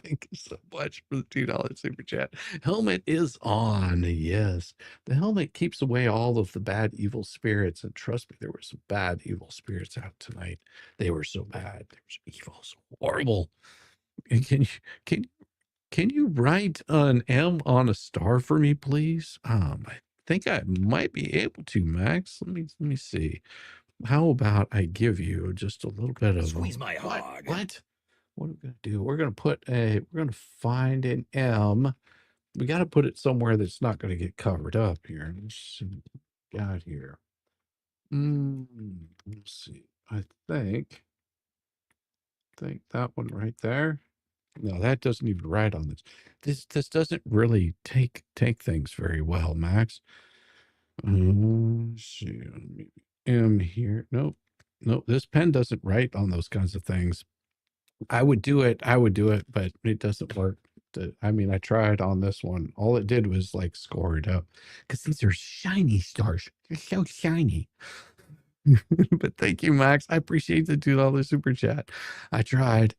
Thank you so much for the $2 super chat. Helmet is on. Yes. The helmet keeps away all of the bad, evil spirits. And trust me, there were some bad, evil spirits out tonight. They were so bad. They were so evil, so horrible. And can you write an M on a star for me, please? I think I might be able to, Max. Let me see. How about I give you just a little bit of Squeeze my hog. What are we gonna do? We're gonna find an M. We got to put it somewhere that's not going to get covered up here. Let's see what we got here. Let's see. I think that one right there. No, that doesn't even write on this. This doesn't really take things very well, Max. Let's see. Maybe M here. Nope. This pen doesn't write on those kinds of things. I would do it, but it doesn't work. I mean, I tried on this one. All it did was like score it up because these are shiny stars. They're so shiny. But thank you, Max. I appreciate the $2 super chat. I tried.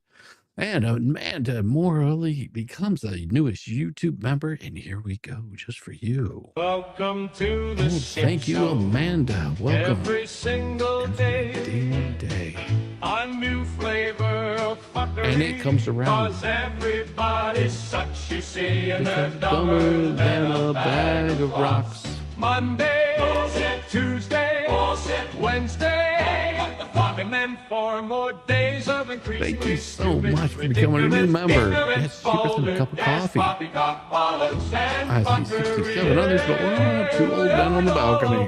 And Amanda Morley becomes the newest YouTube member, and here we go, just for you. Welcome to the Thank you, Amanda. Welcome. Every single Every day. A new flavor of fuckery. And it comes around. 'Cause everybody's such, you see, and they're Because dumber than a bag of rocks. Monday, bullshit. Tuesday, bullshit. Wednesday, and then 4 more days of increasingly Thank you so much for becoming a new member. That's cheaper than a cup of coffee. I see 67 others, but we're all too old men on the balcony.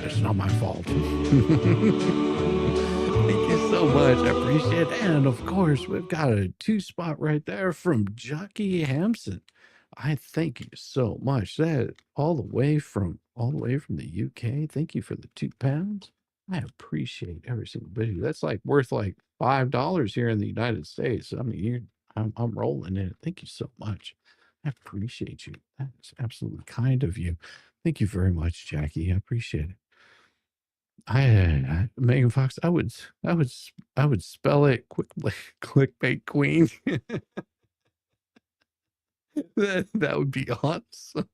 It's not my fault. Thank you so much. I appreciate it. And of course, we've got a 2 spot right there from Jockey Hampson. I thank you so much. That all the way from the UK. Thank you for the £2. I appreciate every single bit of you. That's like worth like $5 here in the United States. I mean, I'm rolling in it. Thank you so much. I appreciate you. That is absolutely kind of you. Thank you very much, Jackie. I appreciate it. Megan Fox, I would spell it clickbait queen. that would be awesome.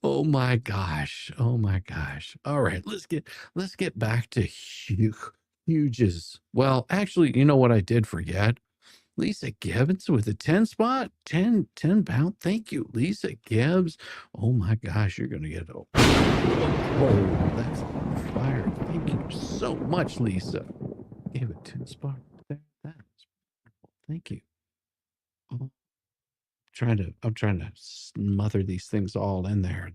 Oh my gosh. Oh my gosh. All right, let's get back to huges. Well, actually, you know what I did forget? Lisa Gibbons with a 10 spot, 10 pound. Thank you, Lisa Gibbs. Oh my gosh, you're gonna get oh, that's fire. Thank you so much, Lisa. Gave it 10 spot there. That's wonderful. Thank you. Oh, I'm trying to smother these things all in there.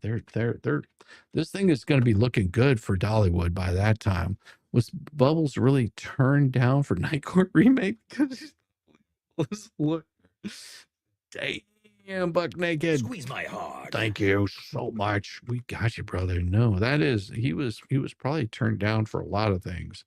This thing is going to be looking good for Dollywood by that time. Was Bubbles really turned down for Night Court remake? Because look, damn, Buck Naked. Squeeze my heart. Thank you so much. We got you, brother. No, he was probably turned down for a lot of things.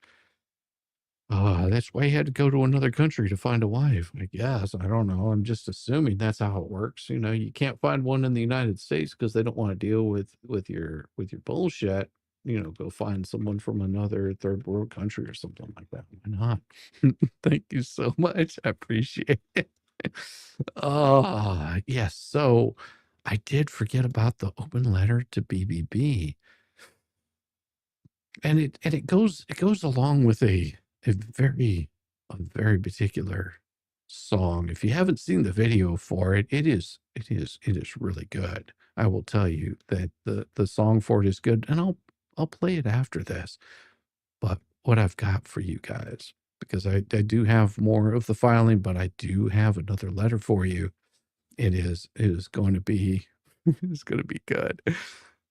That's why he had to go to another country to find a wife, I guess. I don't know. I'm just assuming that's how it works. You know, you can't find one in the United States because they don't want to deal with your bullshit. You know, go find someone from another third world country or something like that. Why not? Thank you so much. I appreciate it. Yes. So I did forget about the open letter to BBB. And it goes along with a very particular song. If you haven't seen the video for it, it is really good. I will tell you that the song for it is good, and I'll play it after this. But what I've got for you guys, because I do have more of the filing, but I do have another letter for you. It is going to be it's going to be good.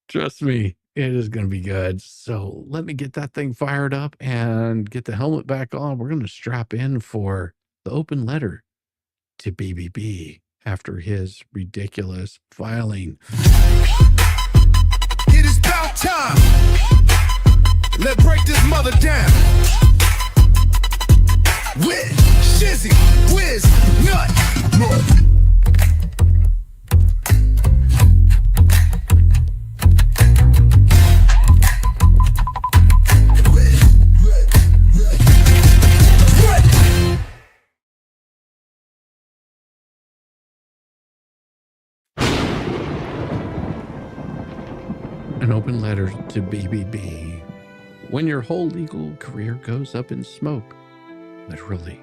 Trust me. It is going to be good. So let me get that thing fired up and get the helmet back on. We're going to strap in for the open letter to BBB after his ridiculous filing. It is about time. Let's break this mother down. With Shizzy, Whiz, Nut. An open letter to BBB. When your whole legal career goes up in smoke. Literally.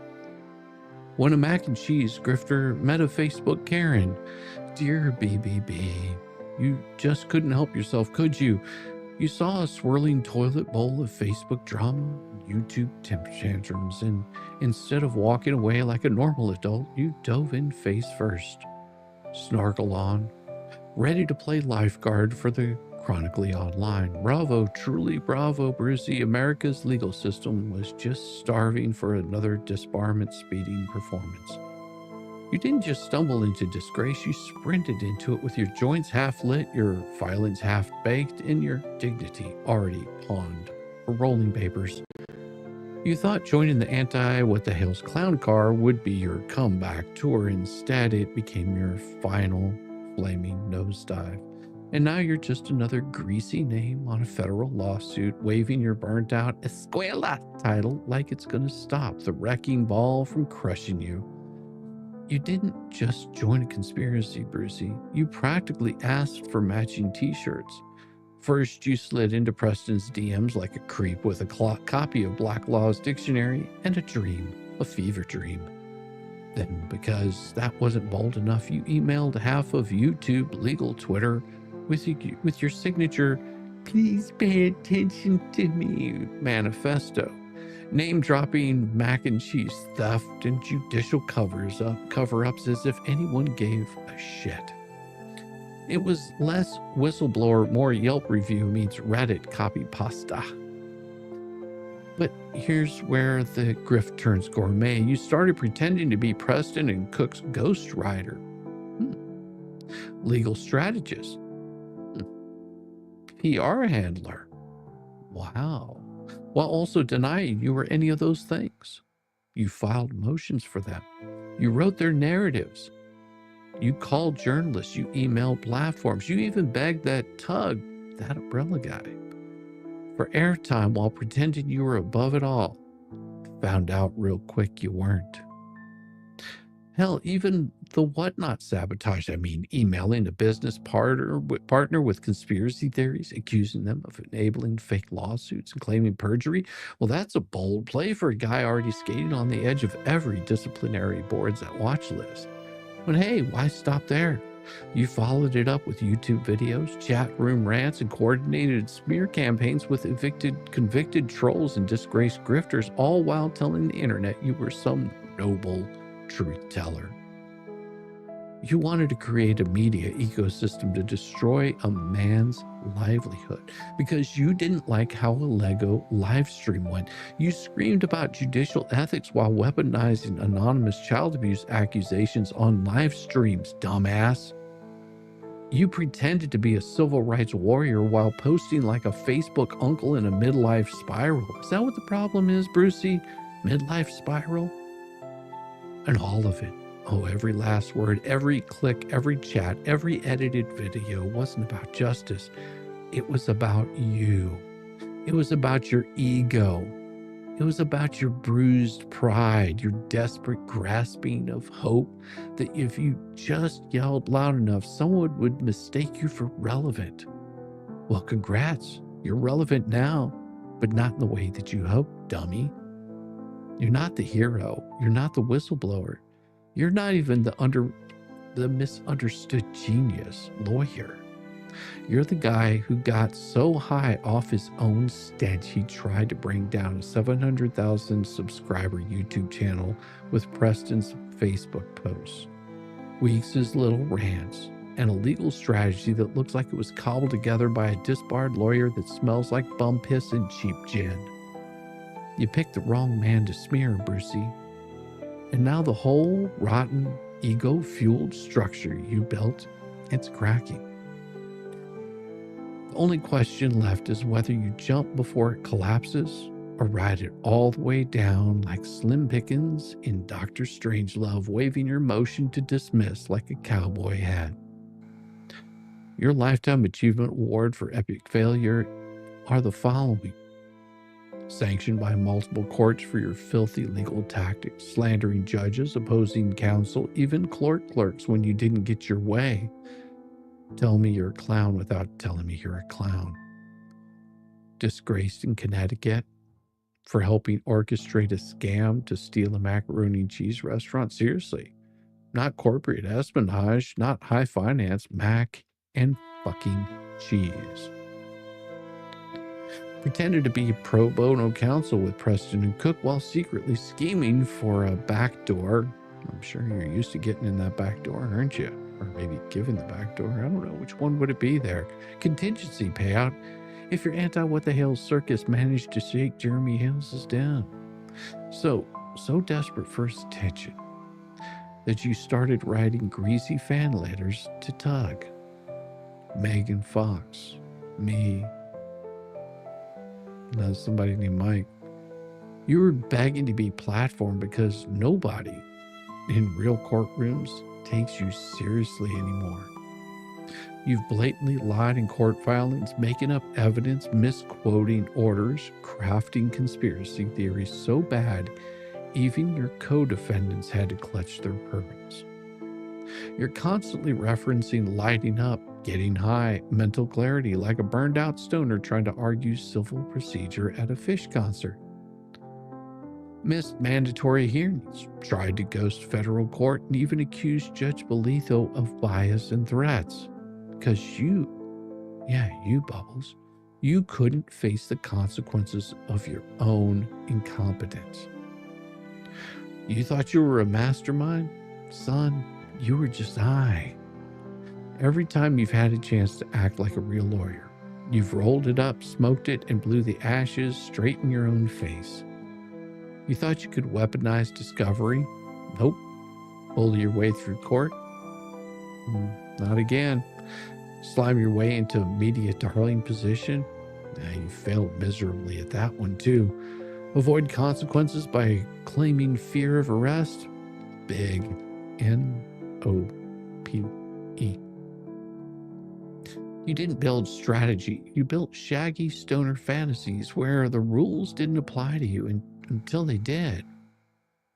When a mac and cheese grifter met a Facebook Karen. Dear BBB, you just couldn't help yourself, could you? You saw a swirling toilet bowl of Facebook drama, YouTube temper tantrums, and instead of walking away like a normal adult, you dove in face first. Snorkel on, ready to play lifeguard for the chronically online. Bravo, truly bravo, Brucey. America's legal system was just starving for another disbarment speeding performance. You didn't just stumble into disgrace, you sprinted into it with your joints half lit, your filings half baked, and your dignity already pawned for rolling papers. You thought joining the Anti-WTH clown car would be your comeback tour. Instead, it became your final flaming nosedive. And now you're just another greasy name on a federal lawsuit, waving your burnt out escuela title like it's going to stop the wrecking ball from crushing you. You didn't just join a conspiracy, Brucey. You practically asked for matching t-shirts. First, you slid into Preston's DMs like a creep with a copy of Black Law's dictionary and a dream, a fever dream. Then, because that wasn't bold enough, you emailed half of YouTube legal Twitter with your signature, "Please pay attention to me" manifesto, name-dropping mac and cheese theft and judicial cover-ups as if anyone gave a shit. It was less whistleblower, more Yelp review meets Reddit copy pasta. But here's where the grift turns gourmet. You started pretending to be Preston and Cook's ghostwriter. Legal strategist. PR handler. Wow. While also denying you were any of those things. You filed motions for them. You wrote their narratives. You called journalists. You emailed platforms. You even begged that Tug, that umbrella guy, for airtime while pretending you were above it all. Found out real quick you weren't. Hell, even the whatnot sabotage. I mean, emailing a business partner with conspiracy theories, accusing them of enabling fake lawsuits and claiming perjury. Well, that's a bold play for a guy already skating on the edge of every disciplinary board's watch list. But hey, why stop there? You followed it up with YouTube videos, chat room rants, and coordinated smear campaigns with convicted trolls and disgraced grifters, all while telling the internet you were some noble truth teller. You wanted to create a media ecosystem to destroy a man's livelihood because you didn't like how a Lego live stream went. You screamed about judicial ethics while weaponizing anonymous child abuse accusations on live streams, dumbass. You pretended to be a civil rights warrior while posting like a Facebook uncle in a midlife spiral. Is that what the problem is, Brucey? Midlife spiral? And all of it. Oh, every last word, every click, every chat, every edited video wasn't about justice. It was about you. It was about your ego. It was about your bruised pride, your desperate grasping of hope that if you just yelled loud enough, someone would mistake you for relevant. Well, congrats. You're relevant now, but not in the way that you hoped, dummy. You're not the hero. You're not the whistleblower. You're not even the misunderstood genius lawyer. You're the guy who got so high off his own stench he tried to bring down a 700,000 subscriber YouTube channel with Preston's Facebook posts, Weeks' little rants, and a legal strategy that looks like it was cobbled together by a disbarred lawyer that smells like bum piss and cheap gin. You picked the wrong man to smear, Brucey. And now the whole rotten, ego-fueled structure you built, it's cracking. The only question left is whether you jump before it collapses or ride it all the way down like Slim Pickens in Dr. Strangelove, waving your motion to dismiss like a cowboy hat. Your Lifetime Achievement Award for epic failure are the following. Sanctioned by multiple courts for your filthy legal tactics, slandering judges, opposing counsel, even clerks when you didn't get your way. Tell me you're a clown without telling me you're a clown. Disgraced in Connecticut for helping orchestrate a scam to steal a macaroni and cheese restaurant. Seriously, not corporate espionage, not high finance, mac and fucking cheese. Pretended to be pro bono counsel with Preston and Cook while secretly scheming for a back door. I'm sure you're used to getting in that back door, aren't you? Or maybe giving the back door. I don't know. Which one would it be there? Contingency payout if your anti-what-the-hell circus managed to shake Jeremy Hales down. So desperate for his attention that you started writing greasy fan letters to Tug, Megan Fox, me, and somebody named Mike. You were begging to be platformed because nobody in real courtrooms takes you seriously anymore. You've blatantly lied in court filings, making up evidence, misquoting orders, crafting conspiracy theories so bad even your co-defendants had to clutch their pearls. You're constantly referencing lighting up, getting high, mental clarity, like a burned out stoner trying to argue civil procedure at a Fish concert. Missed mandatory hearings, tried to ghost federal court, and even accused Judge Bolitho of bias and threats. Because you, Bubbles, you couldn't face the consequences of your own incompetence. You thought you were a mastermind? Son, you were just high. Every time you've had a chance to act like a real lawyer, you've rolled it up, smoked it, and blew the ashes straight in your own face. You thought you could weaponize discovery? Nope. Bully your way through court? Not again. Slime your way into a media darling position? You failed miserably at that one too. Avoid consequences by claiming fear of arrest? Big N-O-P-E. You didn't build strategy. You built shaggy stoner fantasies where the rules didn't apply to you until they did.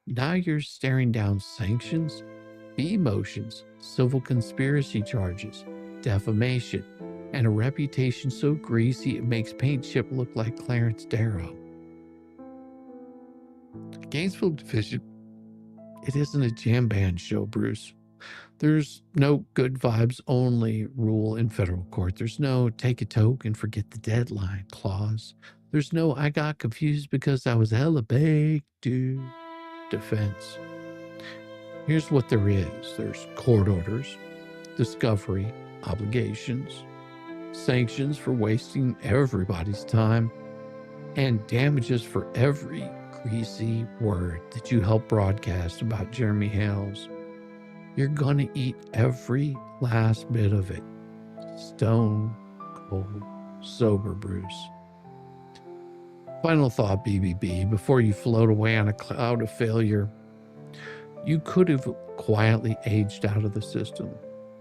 Now you're staring down sanctions, fee motions, civil conspiracy charges, defamation, and a reputation so greasy it makes paint chip look like Clarence Darrow. Gainesville Division, it isn't a jam band show, Bruce. There's no good vibes only rule in federal court. There's no take a toke and forget the deadline clause. There's no I got confused because I was hella baked, dude, defense. Here's what there is. There's court orders, discovery, obligations, sanctions for wasting everybody's time, and damages for every greasy word that you help broadcast about Jeremy Hales. You're gonna eat every last bit of it. Stone cold sober, Bruce. Final thought, BBB, before you float away on a cloud of failure. You could have quietly aged out of the system.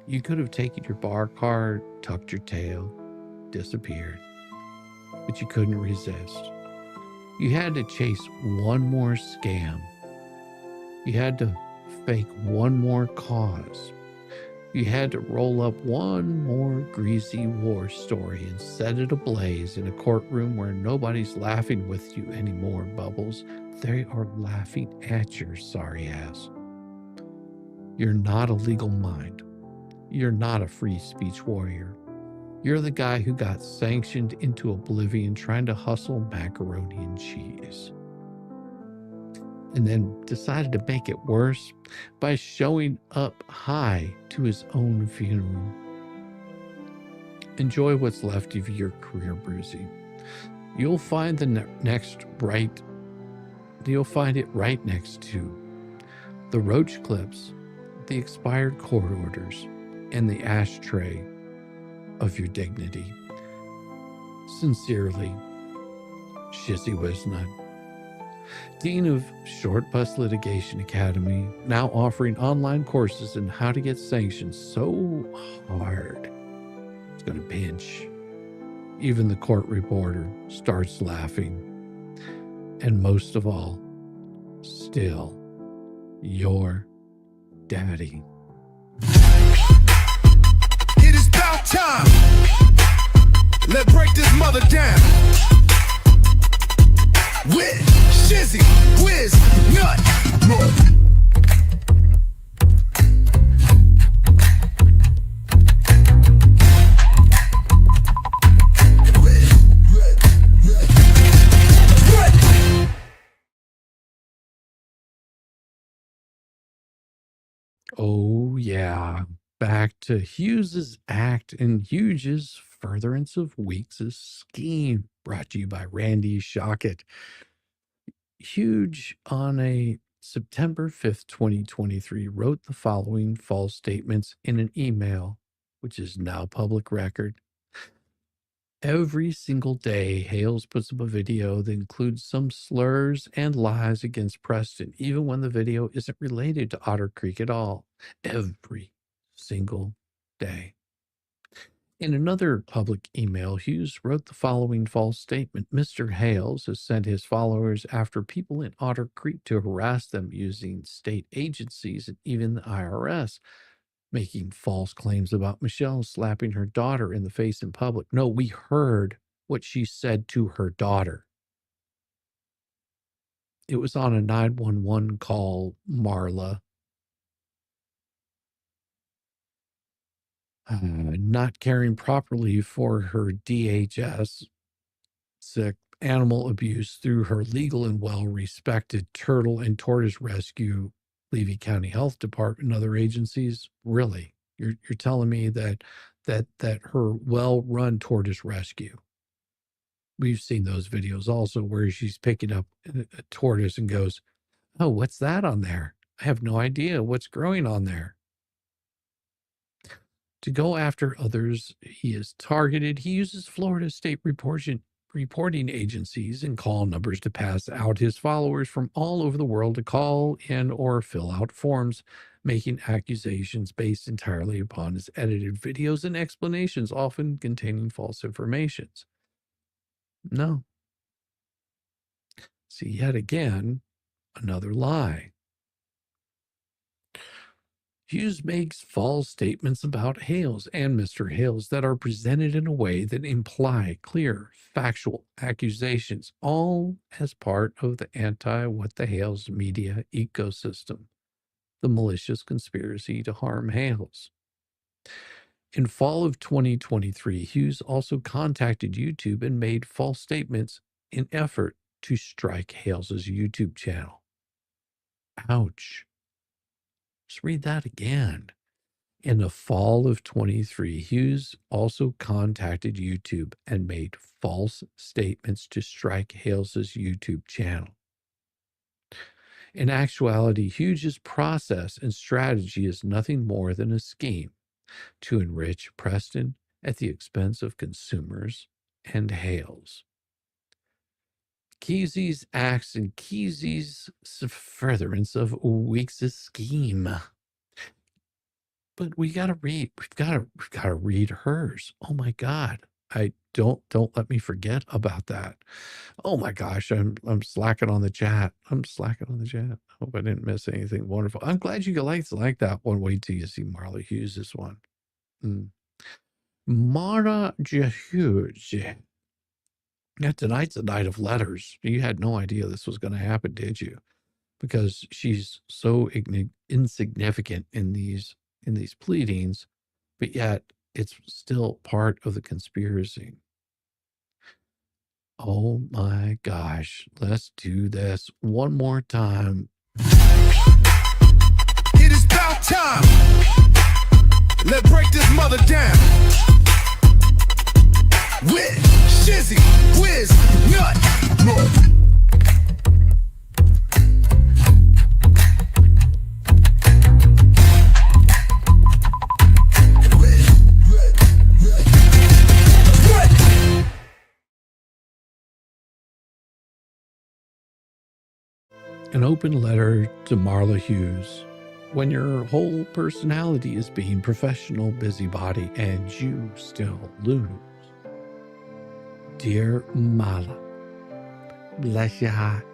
You could have taken your bar card, tucked your tail, disappeared. But you couldn't resist. You had to chase one more scam. You had to fake one more cause. You had to roll up one more greasy war story and set it ablaze in a courtroom where nobody's laughing with you anymore, Bubbles. They are laughing at your sorry ass. You're not a legal mind. You're not a free speech warrior. You're the guy who got sanctioned into oblivion trying to hustle macaroni and cheese. And then decided to make it worse by showing up high to his own funeral. Enjoy what's left of your career, Brucey. You'll find the you'll find it right next to the roach clips, the expired court orders, and the ashtray of your dignity. Sincerely, Shizzy Wisnut, Dean of Short Bus Litigation Academy, now offering online courses in how to get sanctioned so hard it's going to pinch. Even the court reporter starts laughing. And most of all, still, your daddy. It is about time. Let's break this mother down. With Shizzy, Wiz, Nut. Oh, yeah. Back to Hughes's act and Hughes' furtherance of Weeks' scheme. Brought to you by Randy Shockett. Hughes, on a September 5th, 2023, wrote the following false statements in an email, which is now public record. Every single day, Hales puts up a video that includes some slurs and lies against Preston, even when the video isn't related to Otter Creek at all. Every single day. In another public email, Hughes wrote the following false statement. Mr. Hales has sent his followers after people in Otter Creek to harass them using state agencies and even the IRS, making false claims about Michelle slapping her daughter in the face in public. No, we heard what she said to her daughter. It was on a 911 call, Marla. Not caring properly for her DHS, sick animal abuse through her legal and well-respected turtle and tortoise rescue, Levy County Health Department and other agencies. Really, you're telling me that her well-run tortoise rescue. We've seen those videos also where she's picking up a tortoise and goes, "Oh, what's that on there? I have no idea what's growing on there." To go after others he is targeted, he uses Florida state reporting agencies and call numbers to pass out his followers from all over the world to call in or fill out forms, making accusations based entirely upon his edited videos and explanations, often containing false informations. No. See, yet again, another lie. Hughes makes false statements about Hales and Mr. Hales that are presented in a way that imply clear, factual accusations, all as part of the anti-what-the-Hales media ecosystem, the malicious conspiracy to harm Hales. In fall of 2023, Hughes also contacted YouTube and made false statements in effort to strike Hales's YouTube channel. Ouch. Let's read that again. In the fall of 23, Hughes also contacted YouTube and made false statements to strike Hales's YouTube channel. In actuality, Hughes' process and strategy is nothing more than a scheme to enrich Preston at the expense of consumers and Hales. Keszey's acts and Keszey's furtherance of Weeks' scheme. But we've got to read hers. Oh my God. Don't let me forget about that. Oh my gosh, I'm slacking on the chat. I hope I didn't miss anything wonderful. I'm glad you like that one. Wait till you see Marla Hughes' one. Marla Hughes. Yeah, tonight's a night of letters. You had no idea this was going to happen, did you? Because she's so insignificant in these pleadings, but yet it's still part of the conspiracy. Oh my gosh, let's do this one more time. It is about time. Let's break this mother down. With Shizzy, Whiz, Nut. An open letter to Marla Hughes. When your whole personality is being professional busybody and you still lose. Dear Marla, bless your heart.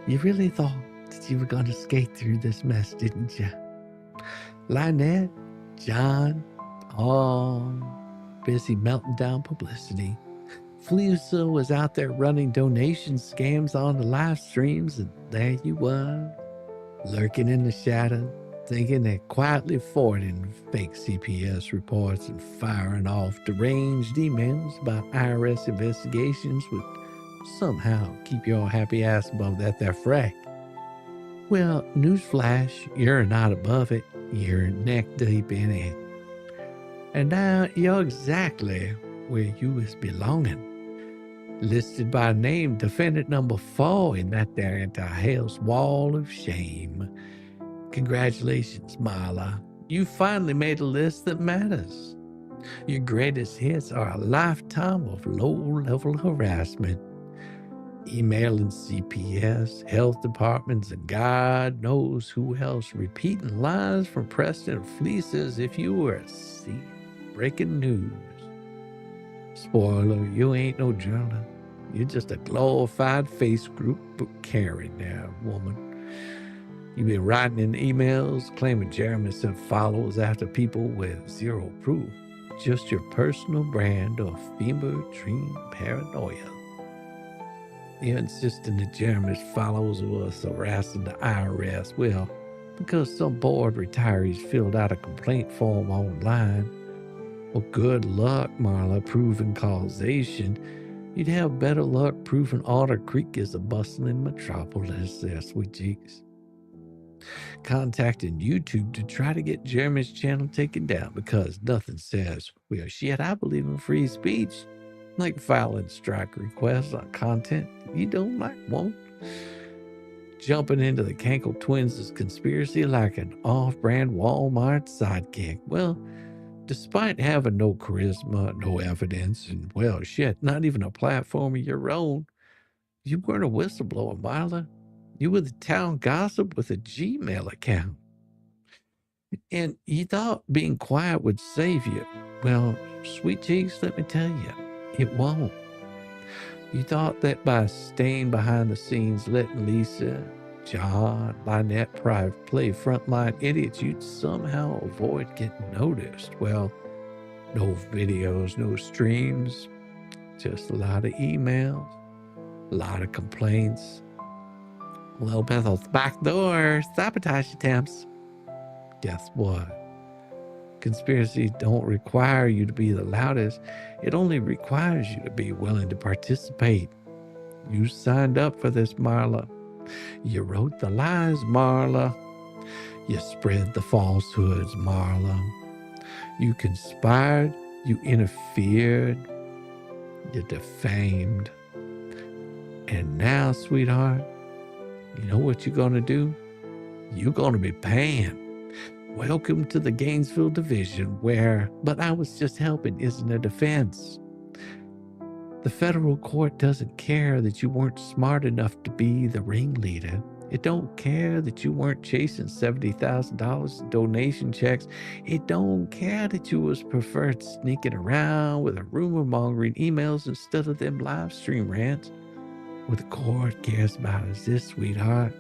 You really thought that you were going to skate through this mess, didn't you? Lynette, John, all busy melting down publicity. Flusa was out there running donation scams on the live streams, and there you were, lurking in the shadow, thinking that quietly forwarding fake CPS reports and firing off deranged emails about IRS investigations would somehow keep your happy ass above that there fray. Well, newsflash, you're not above it, you're neck deep in it. And now you're exactly where you was belonging. Listed by name, defendant number 4 in that there anti-Hales wall of shame. Congratulations, Marla. You finally made a list that matters. Your greatest hits are a lifetime of low-level harassment. Emailing CPS, health departments, and God knows who else, repeating lies from Preston and Fleece as if you were a seer. breaking news. Spoiler, you ain't no journalist. You're just a glorified Facebook Karen now, woman. You've been writing in emails claiming Jeremy sent followers after people with zero proof. Just your personal brand of fever-dream paranoia. You're insisting that Jeremy's followers was harassing the IRS. Well, because some bored retirees filled out a complaint form online. Well, good luck, Marla, proving causation. You'd have better luck proving Otter Creek is a bustling metropolis there, sweet cheeks. Contacting YouTube to try to get Jeremy's channel taken down because nothing says, well, shit, I believe in free speech. Like filing strike requests on content you don't like, won't. Jumping into the Cankle Twins' conspiracy like an off-brand Walmart sidekick. Well, despite having no charisma, no evidence, and, well, shit, not even a platform of your own, you weren't a whistleblower, Marla. You were the town gossip with a Gmail account. And you thought being quiet would save you. Well, sweet cheeks, let me tell you, it won't. You thought that by staying behind the scenes, letting Lisa, John, Lynette play frontline idiots, you'd somehow avoid getting noticed. Well, no videos, no streams, just a lot of emails, a lot of complaints. Little Bethel's back door, sabotage attempts. Guess what? Conspiracy don't require you to be the loudest. It only requires you to be willing to participate. You signed up for this, Marla. You wrote the lies, Marla. You spread the falsehoods, Marla. You conspired. You interfered. You defamed. And now, sweetheart, you know what you're going to do? You're going to be paying. Welcome to the Gainesville Division where, but I was just helping, isn't a defense. The federal court doesn't care that you weren't smart enough to be the ringleader. It don't care that you weren't chasing $70,000 in donation checks. It don't care that you was preferred sneaking around with a rumor-mongering emails instead of them live stream rants. What the court cares about is this, sweetheart.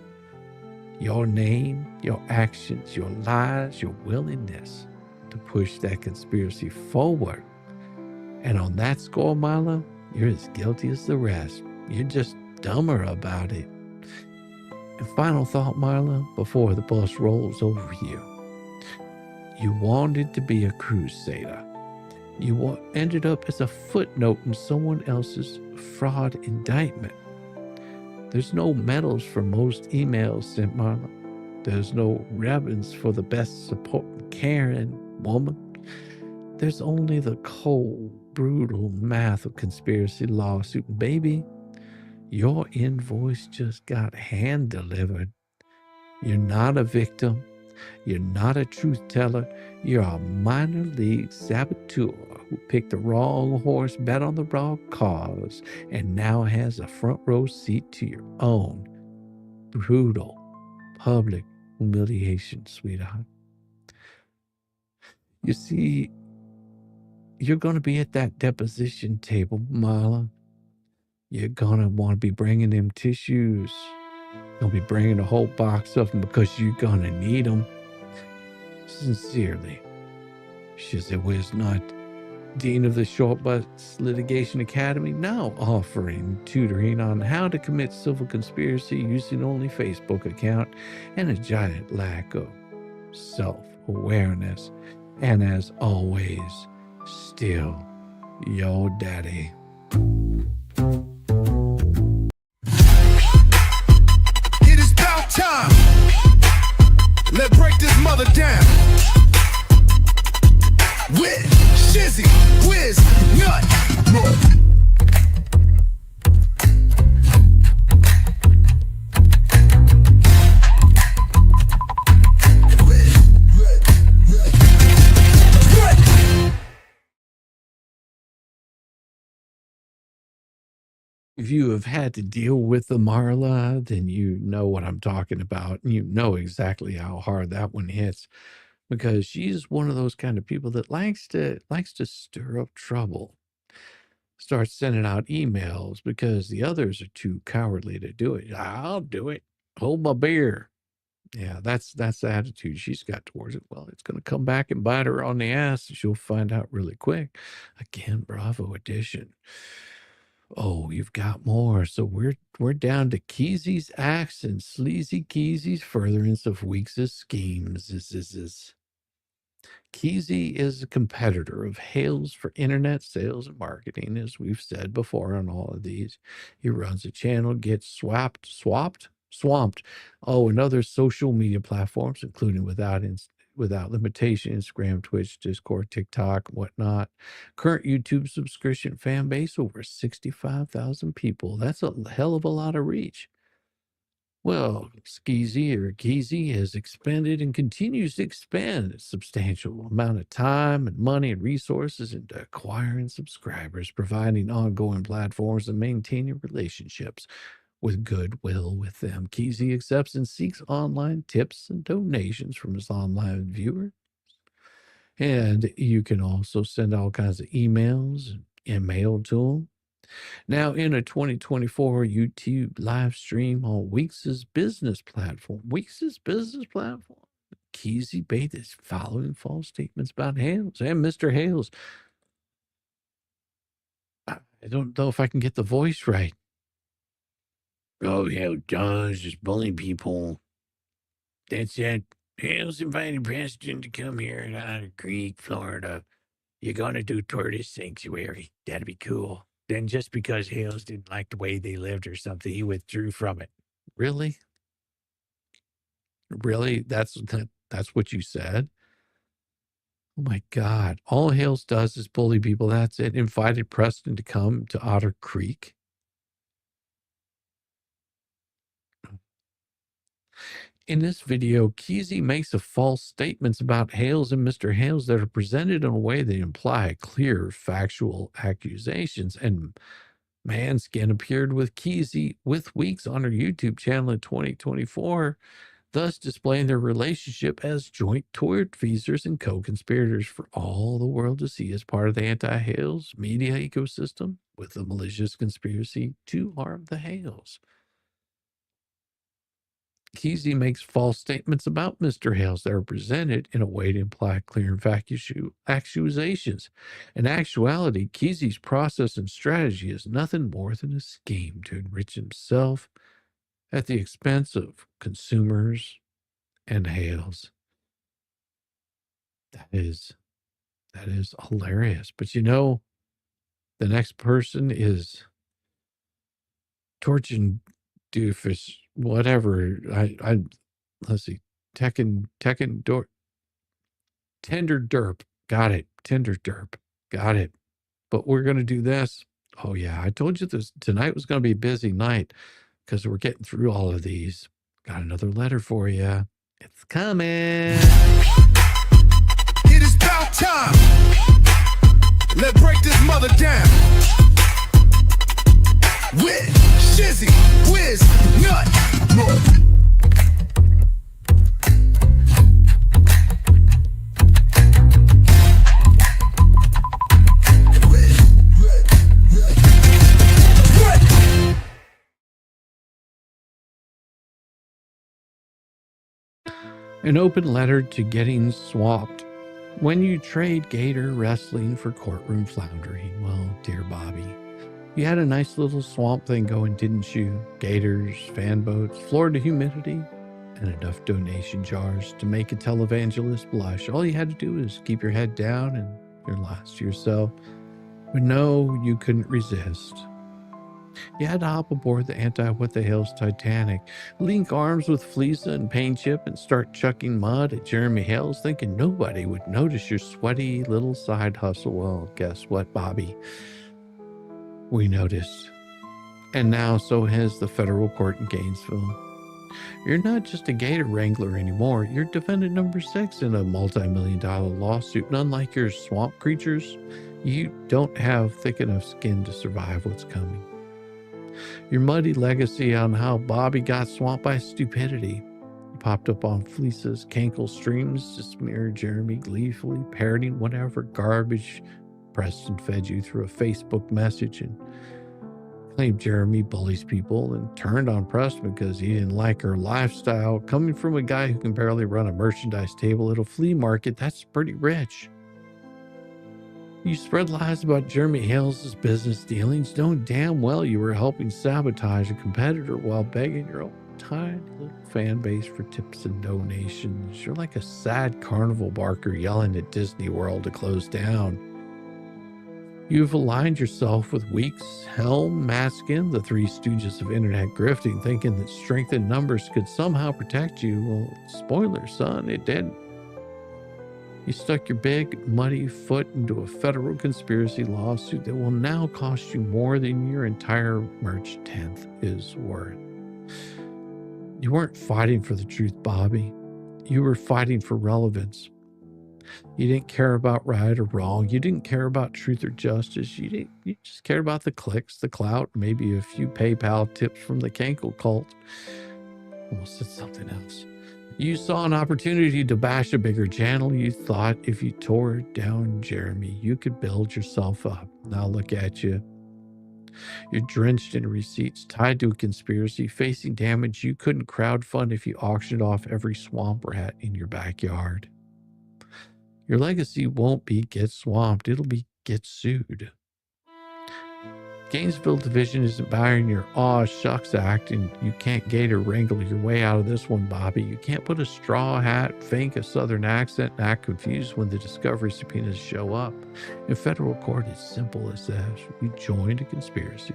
Your name, your actions, your lies, your willingness to push that conspiracy forward. And on that score, Marla, you're as guilty as the rest. You're just dumber about it. And final thought, Marla, before the bus rolls over you. You wanted to be a crusader. You ended up as a footnote in someone else's fraud indictment. There's no medals for most emails sent, Marla. There's no ribbons for the best support Karen, woman. There's only the cold, brutal math of conspiracy lawsuit. Baby, your invoice just got hand-delivered. You're not a victim. You're not a truth teller. You're a minor league saboteur who picked the wrong horse, bet on the wrong cause, and now has a front row seat to your own brutal public humiliation, sweetheart. You see, you're going to be at that deposition table, Marla. You're going to want to be bringing them tissues. You'll be bringing a whole box of them because you're going to need them. Sincerely, Keszey Wisnot, Dean of the Short Bus Litigation Academy, now offering tutoring on how to commit civil conspiracy using only Facebook account and a giant lack of self-awareness. And as always, still your daddy. It is about time. Let's break this mother down. With Shizzy, Wiz, Nut. If you have had to deal with the Marla, then you know what I'm talking about. You know exactly how hard that one hits. because she's one of those kind of people that likes to stir up trouble. Starts sending out emails because the others are too cowardly to do it. I'll do it. Hold my beer. Yeah, that's the attitude she's got towards it. Well, it's going to come back and bite her on the ass. She'll find out really quick. Again, Bravo edition. Oh, you've got more. So we're down to Keszey's acts and sleazy Keszey's furtherance of Weeks' schemes. Keszey is a competitor of Hales for internet sales and marketing, as we've said before on all of these. He runs a channel, gets swamped. Oh, and other social media platforms, including without limitation, Instagram, Twitch, Discord, TikTok, whatnot. Current YouTube subscription fan base over 65,000 people. That's a hell of a lot of reach. Well, Keszey has expended and continues to expend a substantial amount of time and money and resources into acquiring subscribers, providing ongoing platforms, and maintaining relationships with goodwill with them. Keszey accepts and seeks online tips and donations from his online viewers. And you can also send all kinds of emails and mail to him. Now, in a 2024 YouTube live stream on Weeks' business platform, Keszey made his following false statements about Hales and Mr. Hales. I don't know if I can get the voice right. Oh, Hales does just bully people. That's it. Hales invited Preston to come here to Otter Creek, Florida. You're going to do tortoise sanctuary. That'd be cool. Then just because Hales didn't like the way they lived or something, he withdrew from it. Really? Really? That's what you said? Oh my God. All Hales does is bully people. That's it. Invited Preston to come to Otter Creek. In this video, Keszey makes a false statements about Hales and Mr. Hales that are presented in a way that imply clear factual accusations. And Matzkin appeared with Keszey with Weeks on her YouTube channel in 2024, thus displaying their relationship as joint tortfeasors and co-conspirators for all the world to see as part of the anti-Hales media ecosystem with a malicious conspiracy to harm the Hales. Keszey makes false statements about Mr. Hales that are presented in a way to imply clear and factual accusations. In actuality, Keszey's process and strategy is nothing more than a scheme to enrich himself at the expense of consumers and Hales. That is hilarious. But you know, the next person is Torchin Doofus, whatever. Let's see. Tender Derp. Got it. Tender Derp. Got it. But we're going to do this. Oh, yeah. I told you this tonight was going to be a busy night because we're getting through all of these. Got another letter for you. It's coming. It is about time. Let's break this mother down. With Shizzy, Wiz, Nut. An open letter to getting swamped. When you trade gator wrestling for courtroom floundering, well, dear Bobby, you had a nice little swamp thing going, didn't you? Gators, fan boats, Florida humidity, and enough donation jars to make a televangelist blush. All you had to do is keep your head down and you're lost to yourself. But no, you couldn't resist. You had to hop aboard the Anti-WTH Titanic, link arms with Fleesa and Paint Chip, and start chucking mud at Jeremy Hales, thinking nobody would notice your sweaty little side hustle. Well, guess what, Bobby? We noticed. And now so has the federal court in Gainesville. You're not just a gator wrangler anymore. You're defendant number 6 in a multi-million-dollar lawsuit. And unlike your swamp creatures, you don't have thick enough skin to survive what's coming. Your muddy legacy on how Bobby got swamped by stupidity popped up on Fleece's cankle streams to smear Jeremy gleefully parroting whatever garbage Preston fed you through a Facebook message, and claimed Jeremy bullies people and turned on Preston because he didn't like her lifestyle. Coming from a guy who can barely run a merchandise table at a flea market, that's pretty rich. You spread lies about Jeremy Hales' business dealings, knowing damn well you were helping sabotage a competitor while begging your own tiny little fan base for tips and donations. You're like a sad carnival barker yelling at Disney World to close down. You've aligned yourself with Weeks, Helm, Matzkin, the three stooges of internet grifting, thinking that strength in numbers could somehow protect you. Well, spoiler, son, it didn't. You stuck your big, muddy foot into a federal conspiracy lawsuit that will now cost you more than your entire merch tent is worth. You weren't fighting for the truth, Bobby. You were fighting for relevance. You didn't care about right or wrong. You didn't care about truth or justice. You just cared about the clicks, the clout, maybe a few PayPal tips from the Cankle cult. Almost said something else. You saw an opportunity to bash a bigger channel. You thought if you tore down Jeremy, you could build yourself up. Now look at you. You're drenched in receipts, tied to a conspiracy, facing damage you couldn't crowdfund if you auctioned off every swamp rat in your backyard. Your legacy won't be get swamped. It'll be get sued. Gainesville Division isn't buying your aw shucks act, and you can't gator wrangle your way out of this one, Bobby. You can't put a straw hat, fake a southern accent, and act confused when the discovery subpoenas show up. In federal court, it's simple as this. You joined a conspiracy.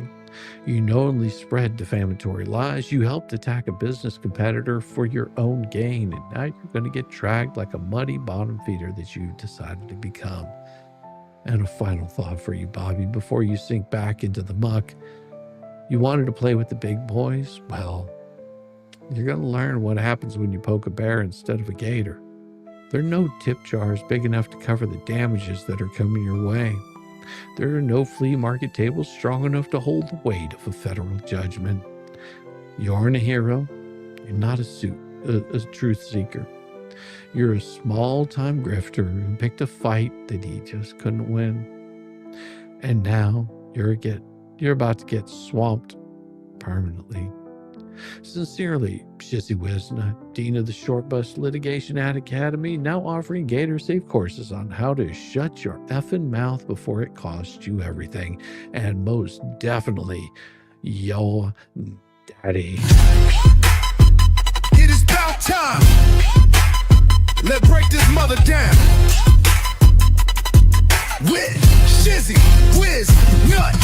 You knowingly spread defamatory lies. You helped attack a business competitor for your own gain, and now you're going to get dragged like a muddy bottom feeder that you decided to become. And a final thought for you, Bobby, before you sink back into the muck. You wanted to play with the big boys? Well, you're going to learn what happens when you poke a bear instead of a gator. There are no tip jars big enough to cover the damages that are coming your way. There are no flea market tables strong enough to hold the weight of a federal judgment. You aren't a hero. You're not a truth seeker. You're a small-time grifter who picked a fight that he just couldn't win. And now you're about to get swamped permanently. Sincerely, Keszey Wisna, Dean of the Short Bus Litigation at Academy, now offering Gator Safe courses on how to shut your effing mouth before it costs you everything. And most definitely, your daddy. It is about time. Let's break this mother down. With Shizzy, Wiz, Nut.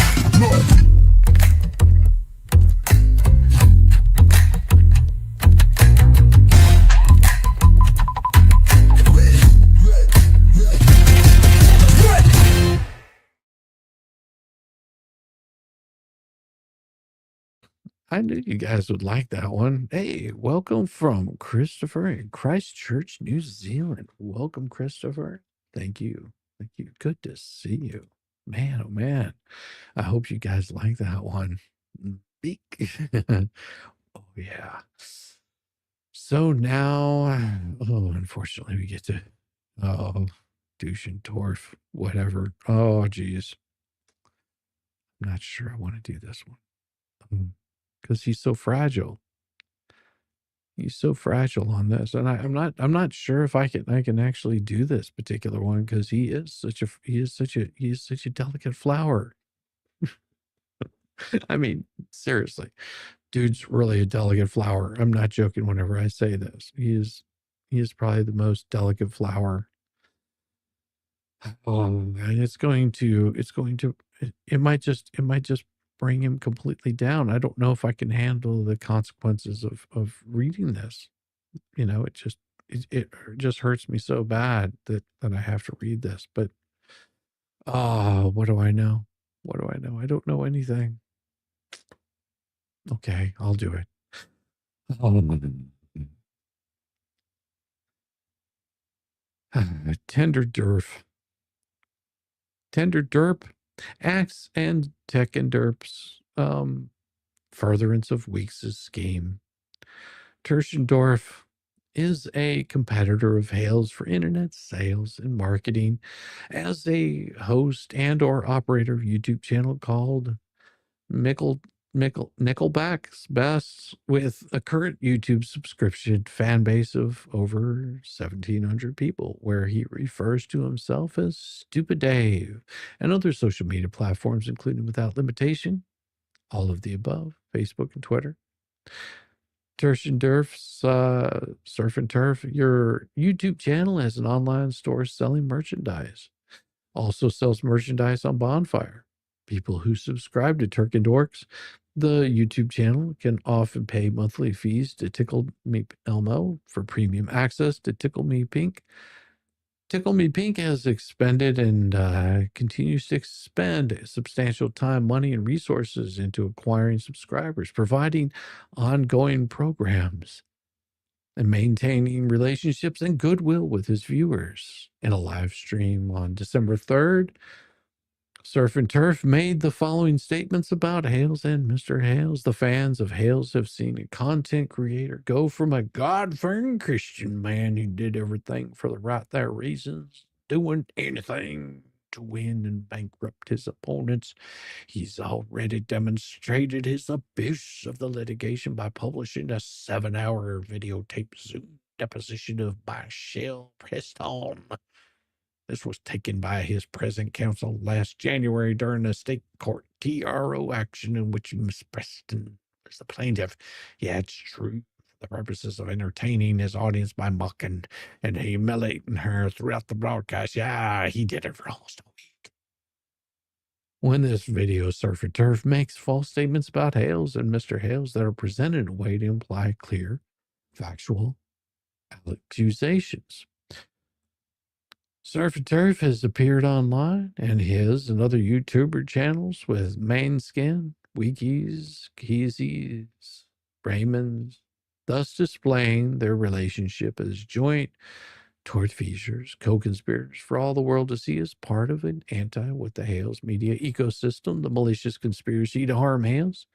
I knew you guys would like that one. Hey, welcome from Christopher in Christchurch, New Zealand. Welcome, Christopher. Thank you. Thank you. Good to see you. Man, oh man. I hope you guys like that one. Beak. Oh, yeah. So now, unfortunately, we get to, Teschendorf, whatever. Oh, geez. I'm not sure I want to do this one. Because he's so fragile. He's so fragile on this, and I'm not sure if I can actually do this particular one because he is such a delicate flower. I mean, seriously, dude's really a delicate flower. I'm not joking whenever I say this. He is probably the most delicate flower. And it might just bring him completely down. I don't know if I can handle the consequences of reading this. You know, it just hurts me so bad that I have to read this. But what do I know? What do I know? I don't know anything. Okay, I'll do it. Tender derp. Acts and Teschendorf's furtherance of Weeks' scheme. Teschendorf is a competitor of Hales for internet sales and marketing as a host and or operator of a YouTube channel called Nickelback's Best, with a current YouTube subscription fan base of over 1,700 people, where he refers to himself as Stupid Dave, and other social media platforms, including Without Limitation, all of the above, Facebook and Twitter. Teschendorf's Surf and Turf, your YouTube channel has an online store selling merchandise. Also sells merchandise on Bonfire. People who subscribe to Turk and Dorks, the YouTube channel, can often pay monthly fees to Tickle Me Elmo for premium access to Tickle Me Pink. Tickle Me Pink has expended and continues to expend substantial time, money, and resources into acquiring subscribers, providing ongoing programs, and maintaining relationships and goodwill with his viewers. In a live stream on December 3rd, Surf and Turf made the following statements about Hales and Mr. Hales. The fans of Hales have seen a content creator go from a God-fearing Christian man who did everything for the right there reasons, doing anything to win and bankrupt his opponents. He's already demonstrated his abuse of the litigation by publishing a 7-hour videotape Zoom deposition of Bombshell Preston. This was taken by his present counsel last January during a state court TRO action in which Miss Preston was the plaintiff. Yeah, it's true. For the purposes of entertaining his audience by mocking and humiliating her throughout the broadcast. Yeah, he did it for almost a week. When this video, Surf and Turf makes false statements about Hales and Mr. Hales that are presented in a way to imply clear, factual accusations. Surf and Turf has appeared online and his and other YouTuber channels with Matzkin, Wikis, Keszey's, Raymond's, thus displaying their relationship as joint tortfeasors, co-conspirators for all the world to see as part of an anti-WTH media ecosystem, the malicious conspiracy to harm Hales.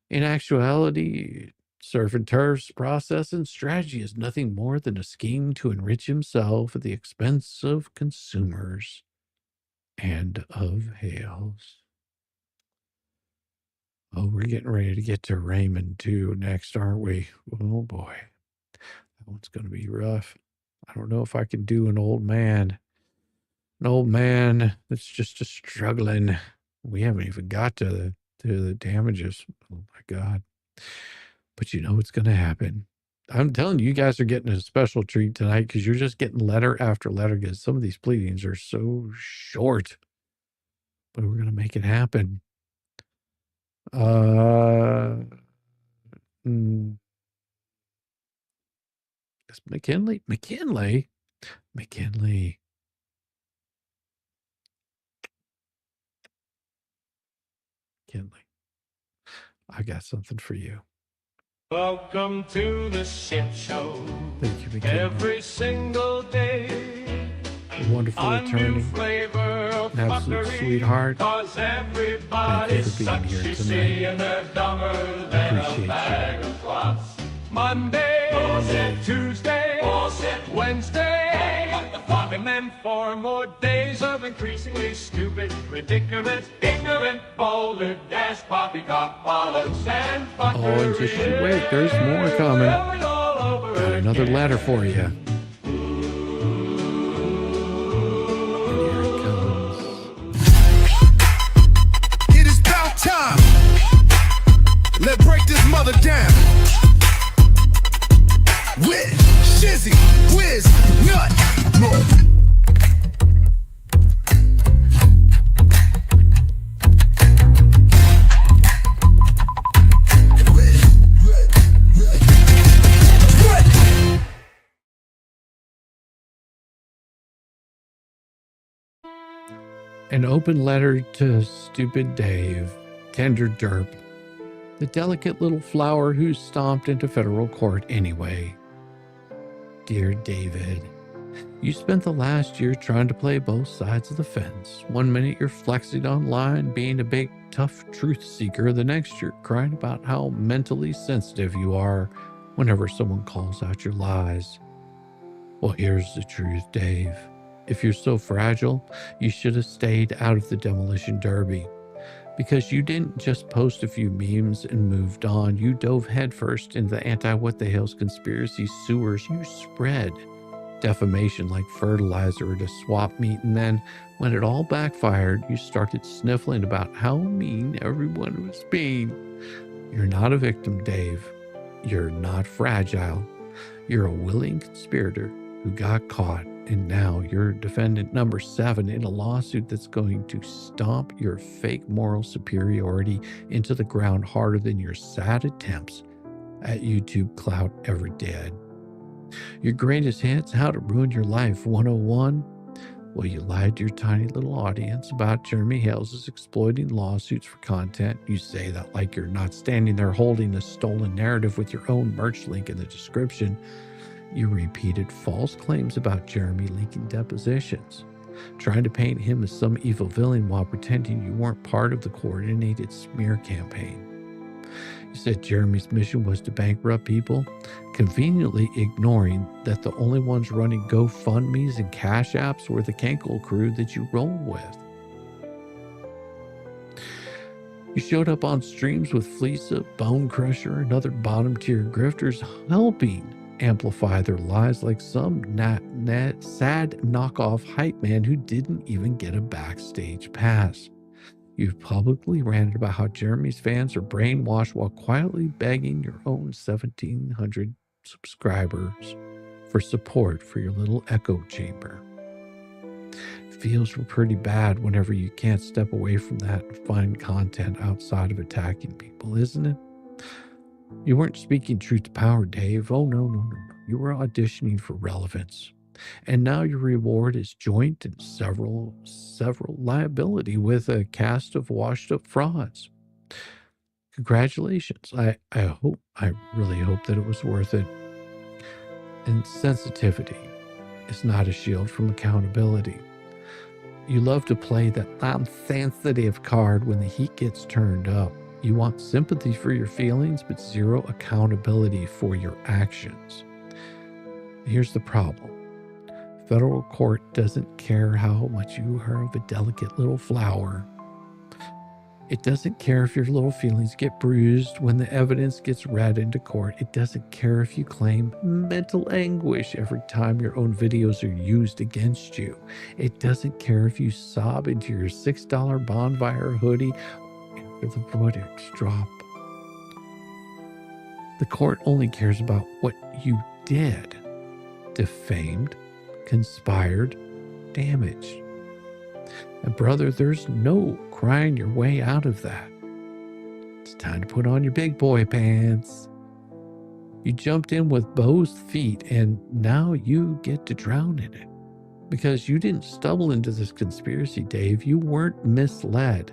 In actuality, Surf and Turf's process and strategy is nothing more than a scheme to enrich himself at the expense of consumers and of Hales. Oh, we're getting ready to get to Raymond too next, aren't we? Oh boy, that one's going to be rough. I don't know if I can do an old man that's just struggling. We haven't even got to the damages. Oh my God. But you know what's going to happen. I'm telling you, you guys are getting a special treat tonight because you're just getting letter after letter because some of these pleadings are so short. But we're going to make it happen. It's McKinley. I got something for you. Welcome to the shit show. Thank you, McKinley. Every single day. A wonderful attorney. An absolute sweetheart. Thank you for being here tonight. I appreciate you. Monday, Tuesday, Wednesday, and then 4 more days of increasingly stupid, ridiculous, ignorant, boulder, dash, poppycock, bollocks, and fuckery. Oh, and just you wait, there's more coming. Got another letter for you. And here it comes. It is about time. Let's break this mother down. With Shizzy, Whiz, Nut. An open letter to Stupid Dave, Tender Derp, the delicate little flower who stomped into federal court anyway. Dear David, you spent the last year trying to play both sides of the fence. 1 minute you're flexing online, being a big, tough truth seeker. The next you're crying about how mentally sensitive you are whenever someone calls out your lies. Well, here's the truth, Dave. If you're so fragile, you should have stayed out of the demolition derby. Because you didn't just post a few memes and moved on. You dove headfirst into the Anti-WTH conspiracy sewers. You spread defamation like fertilizer at a swap meet, and then when it all backfired, you started sniffling about how mean everyone was being. You're not a victim, Dave. You're not fragile. You're a willing conspirator who got caught, and now you're defendant number 7 in a lawsuit that's going to stomp your fake moral superiority into the ground harder than your sad attempts at YouTube clout ever did. Your greatest hits, How to Ruin Your Life 101. Well, you lied to your tiny little audience about Jeremy Hales' exploiting lawsuits for content. You say that like you're not standing there holding a stolen narrative with your own merch link in the description. You repeated false claims about Jeremy leaking depositions, trying to paint him as some evil villain while pretending you weren't part of the coordinated smear campaign. You said Jeremy's mission was to bankrupt people, conveniently ignoring that the only ones running GoFundMes and Cash Apps were the Kenkel crew that you roll with. You showed up on streams with Fleesa, Bonecrusher, and other bottom-tier grifters, helping amplify their lies like some sad knockoff hype man who didn't even get a backstage pass. You've publicly ranted about how Jeremy's fans are brainwashed while quietly begging your own 1,700 subscribers for support for your little echo chamber. It feels pretty bad whenever you can't step away from that and find content outside of attacking people, isn't it? You weren't speaking truth to power, Dave. Oh, no. You were auditioning for relevance. And now your reward is joint and several liability with a cast of washed up frauds. Congratulations. I really hope that it was worth it. And sensitivity is not a shield from accountability. You love to play that I'm sensitive card when the heat gets turned up. You want sympathy for your feelings, but zero accountability for your actions. Here's the problem. Federal court doesn't care how much you are of a delicate little flower. It doesn't care if your little feelings get bruised when the evidence gets read into court. It doesn't care if you claim mental anguish every time your own videos are used against you. It doesn't care if you sob into your $6 bonfire hoodie after the footage drop. The court only cares about what you did. Defamed, conspired, damaged. And brother, there's no crying your way out of that. It's time to put on your big boy pants. You jumped in with both feet and now you get to drown in it. Because you didn't stumble into this conspiracy, Dave. You weren't misled.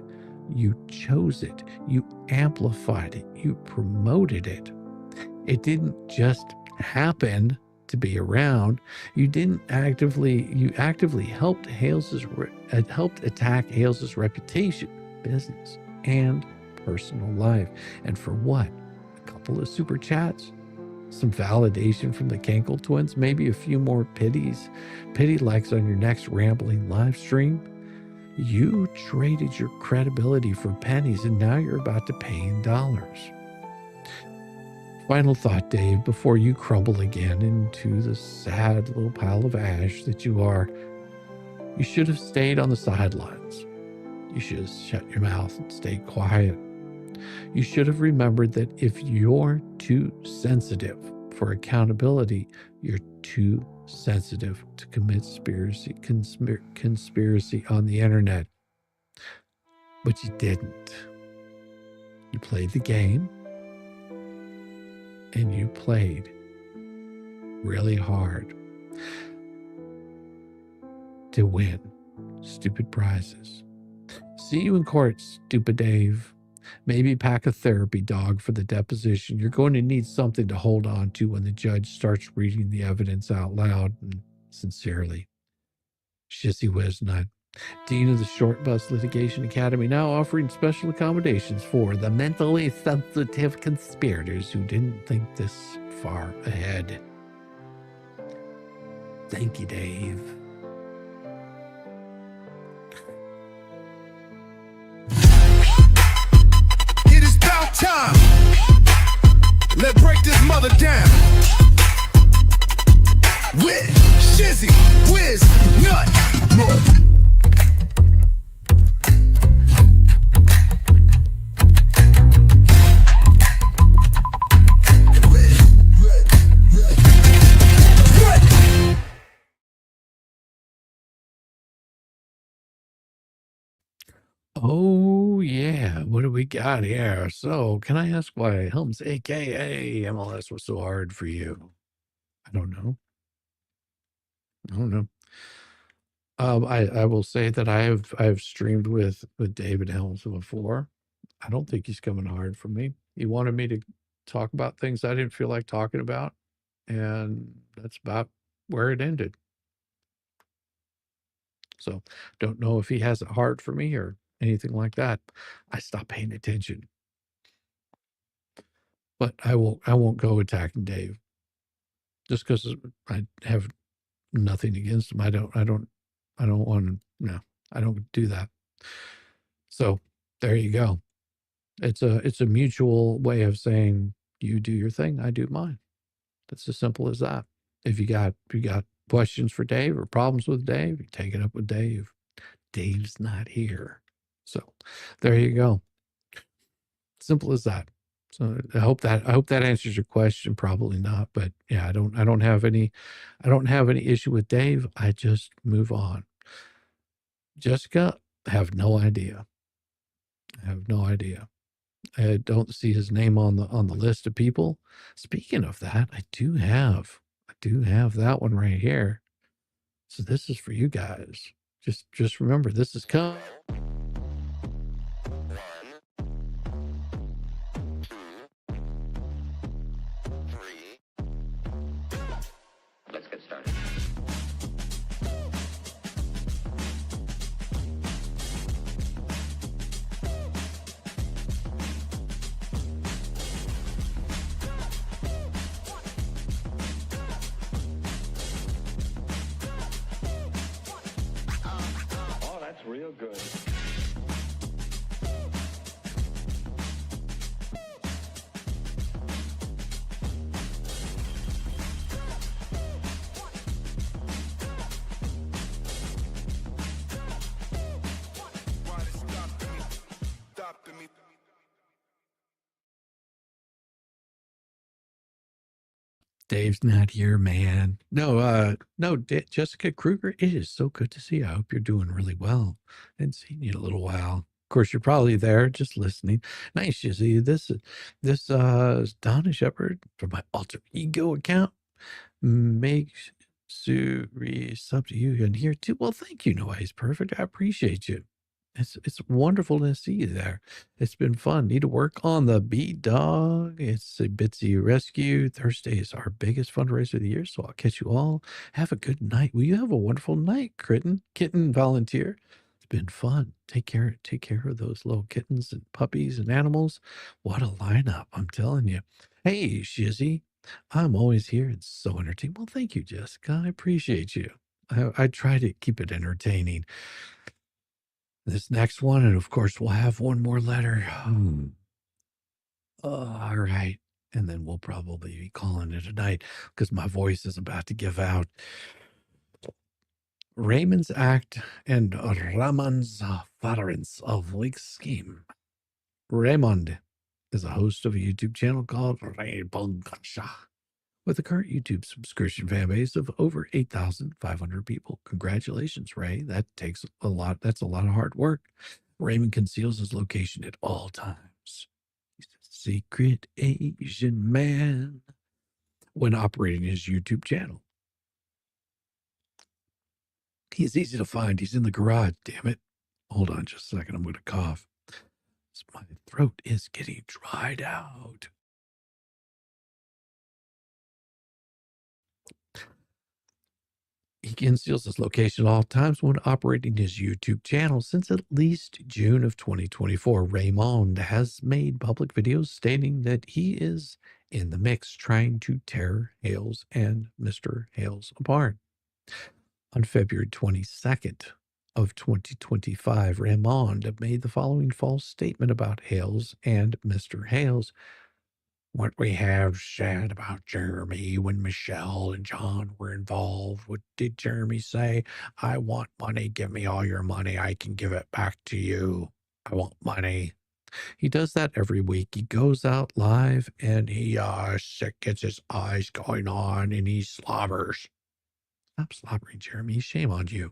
You chose it. You amplified it. You promoted it. It didn't just happen to be around. You actively helped attack Hales's reputation, business, and personal life. And for what? A couple of super chats, some validation from the Kenkel twins, maybe a few more pity likes on your next rambling live stream. You traded your credibility for pennies, and now you're about to pay in dollars. Final thought, Dave, before you crumble again into the sad little pile of ash that you are. You should have stayed on the sidelines. You should have shut your mouth and stayed quiet. You should have remembered that if you're too sensitive for accountability, you're too sensitive to commit conspiracy on the internet. But you didn't. You played the game. And you played really hard to win stupid prizes. See you in court, stupid Dave. Maybe pack a therapy dog for the deposition. You're going to need something to hold on to when the judge starts reading the evidence out loud. And sincerely, Shizzy Wiznut. Dean of the Short Bus Litigation Academy, now offering special accommodations for the mentally sensitive conspirators who didn't think this far ahead. Thank you, Dave. It is about time. Let's break this mother down. With Shizzy, Whiz, Nut. Oh, yeah. What do we got here? So, can I ask why Helm's AKA MLS was so hard for you? I don't know. I will say that I've streamed with David Helms before. I don't think he's coming hard for me. He wanted me to talk about things I didn't feel like talking about, and that's about where it ended. So, don't know if he has it hard for me or anything like that. I stopped paying attention. But I won't go attacking Dave just because I have nothing against him. I don't want to, no, I don't do that. So there you go. It's a mutual way of saying you do your thing, I do mine. That's as simple as that. If you got questions for Dave or problems with Dave, you take it up with Dave. Dave's not here. So there you go. Simple as that. So I hope that answers your question. Probably not, but yeah, I don't have any issue with Dave. I just move on. Jessica, I have no idea. I don't see his name on the list of people. Speaking of that, I do have that one right here. So this is for you guys. Just remember, this is coming. Let's get started. Oh, that's real good. Dave's not here, man. No, Jessica Kruger, it is so good to see you. I hope you're doing really well. I hadn't seen you in a little while. Of course, you're probably there just listening. Nice to see you. This is Donna Shepard from my alter ego account. Makes Suri sub to you and here too. Well, thank you, Noah's perfect. I appreciate you. It's wonderful to see you there. It's been fun. Need to work on the beat dog. It's a Bitsy Rescue. Thursday is our biggest fundraiser of the year, so I'll catch you all. Have a good night. Will you have a wonderful night, kitten volunteer? It's been fun. Take care of those little kittens and puppies and animals. What a lineup, I'm telling you. Hey, Shizzy, I'm always here. It's so entertaining. Well, thank you, Jessica. I appreciate you. I try to keep it entertaining. This next one, and of course, we'll have one more letter. All right. And then we'll probably be calling it a night because my voice is about to give out. Raymond's Act and Ramon's Furtherance of Leak Scheme. Raymond is a host of a YouTube channel called Bonecrusher, with a current YouTube subscription fan base of over 8,500 people. Congratulations, Ray. That takes a lot. That's a lot of hard work. Raymond conceals his location at all times. He's a secret Asian man when operating his YouTube channel. He's easy to find. He's in the garage, damn it. Hold on just a second. I'm going to cough. My throat is getting dried out. He conceals his location at all times when operating his YouTube channel. Since at least June of 2024, Raymond has made public videos stating that he is in the mix trying to tear Hales and Mr. Hales apart. On February 22nd of 2025, Raymond made the following false statement about Hales and Mr. Hales. What we have said about Jeremy when Michelle and John were involved. What did Jeremy say? I want money. Give me all your money. I can give it back to you. I want money. He does that every week. He goes out live and he gets his eyes going on and he slobbers. Stop slobbering, Jeremy. Shame on you.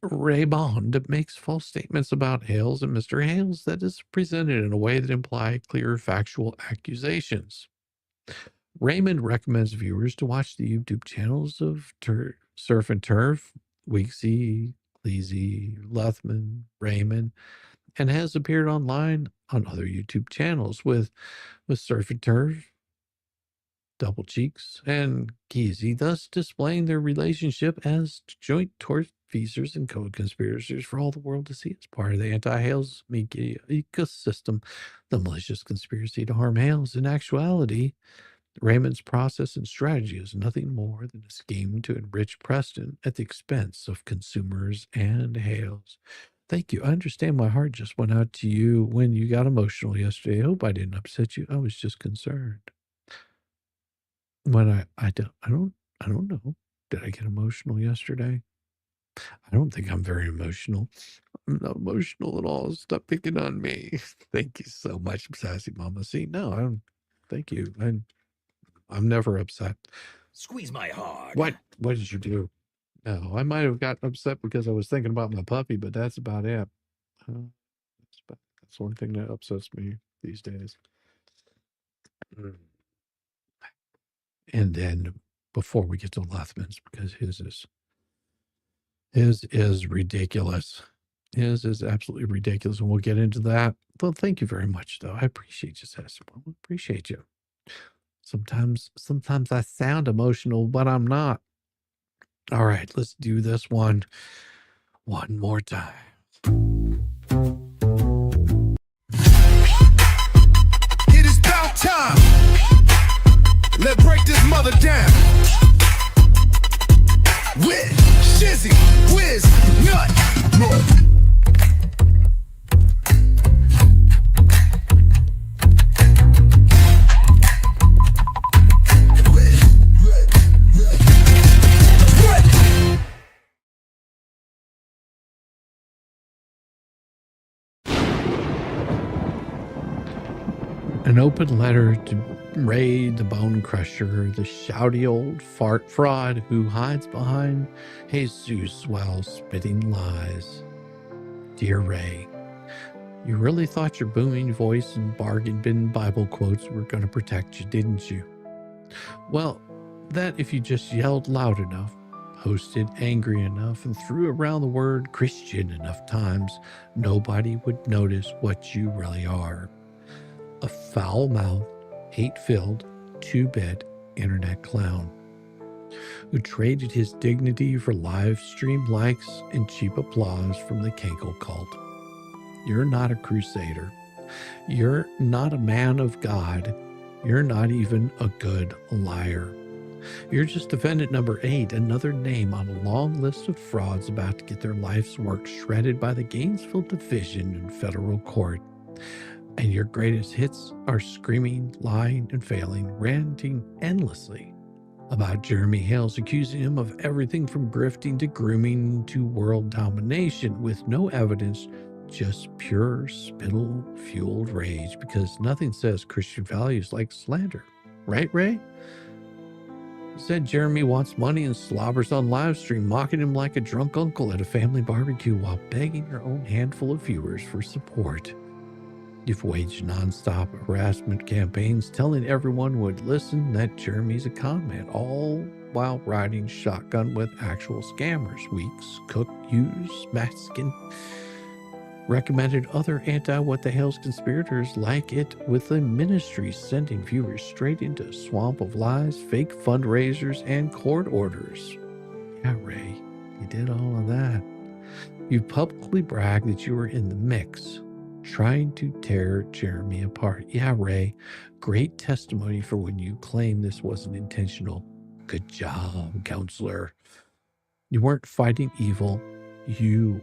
Raymond makes false statements about Hales and Mr. Hales that is presented in a way that imply clear factual accusations. Raymond recommends viewers to watch the YouTube channels of Surf and Turf, Weeksy, Keszey, Luthmann, Raymond, and has appeared online on other YouTube channels with Surf and Turf, Double Cheeks, and Keszey, thus displaying their relationship as joint tortfeasors and co-conspirators for all the world to see as part of the anti-Hales media ecosystem. The malicious conspiracy to harm Hales. In actuality, Raymond's process and strategy is nothing more than a scheme to enrich Preston at the expense of consumers and Hales. Thank you. I understand my heart just went out to you when you got emotional yesterday. I hope I didn't upset you. I was just concerned. When I don't know. Did I get emotional yesterday? I don't think I'm very emotional. I'm not emotional at all. Stop picking on me. Thank you so much, Sassy Mama. See, no, I'm. Thank you. I'm never upset. Squeeze my heart. What did you do? No, I might have gotten upset because I was thinking about my puppy, but that's about it. That's one thing that upsets me these days. And then before we get to Luthmann's, because his is ridiculous. His is absolutely ridiculous, and we'll get into that. Well, thank you very much, though. I appreciate you, Sassy. I appreciate you. Sometimes I sound emotional, but I'm not. All right, let's do this one more time. It is about time. Let's break this mother down. With Shizzy, Whiz, Nut. An open letter to Ray the Bonecrusher, the shouty old fart fraud who hides behind Jesus while spitting lies. Dear Ray, you really thought your booming voice and bargain bin Bible quotes were going to protect you, didn't you? Well, that if you just yelled loud enough, posted angry enough, and threw around the word Christian enough times, nobody would notice what you really are. A foul-mouthed, hate-filled, two-bit internet clown who traded his dignity for live stream likes and cheap applause from the Kenkel cult. You're not a crusader. You're not a man of God. You're not even a good liar. You're just defendant number 8, another name on a long list of frauds about to get their life's work shredded by the Gainesville Division in federal court. And your greatest hits are screaming, lying, and failing, ranting endlessly about Jeremy Hales, accusing him of everything from grifting to grooming to world domination with no evidence, just pure spittle-fueled rage, because nothing says Christian values like slander. Right, Ray? Said Jeremy wants money and slobbers on live stream, mocking him like a drunk uncle at a family barbecue while begging your own handful of viewers for support. You've waged nonstop harassment campaigns telling everyone who would listen that Jeremy's a con man, all while riding shotgun with actual scammers. Weeks, Cook, Hughes, Matzkin recommended other anti-what-the-hell's conspirators like it, with the ministry sending viewers straight into a swamp of lies, fake fundraisers, and court orders. Yeah, Ray, you did all of that. You publicly bragged that you were in the mix, trying to tear Jeremy apart. Yeah, Ray, great testimony for when you claim this wasn't intentional. Good job, counselor. You weren't fighting evil. You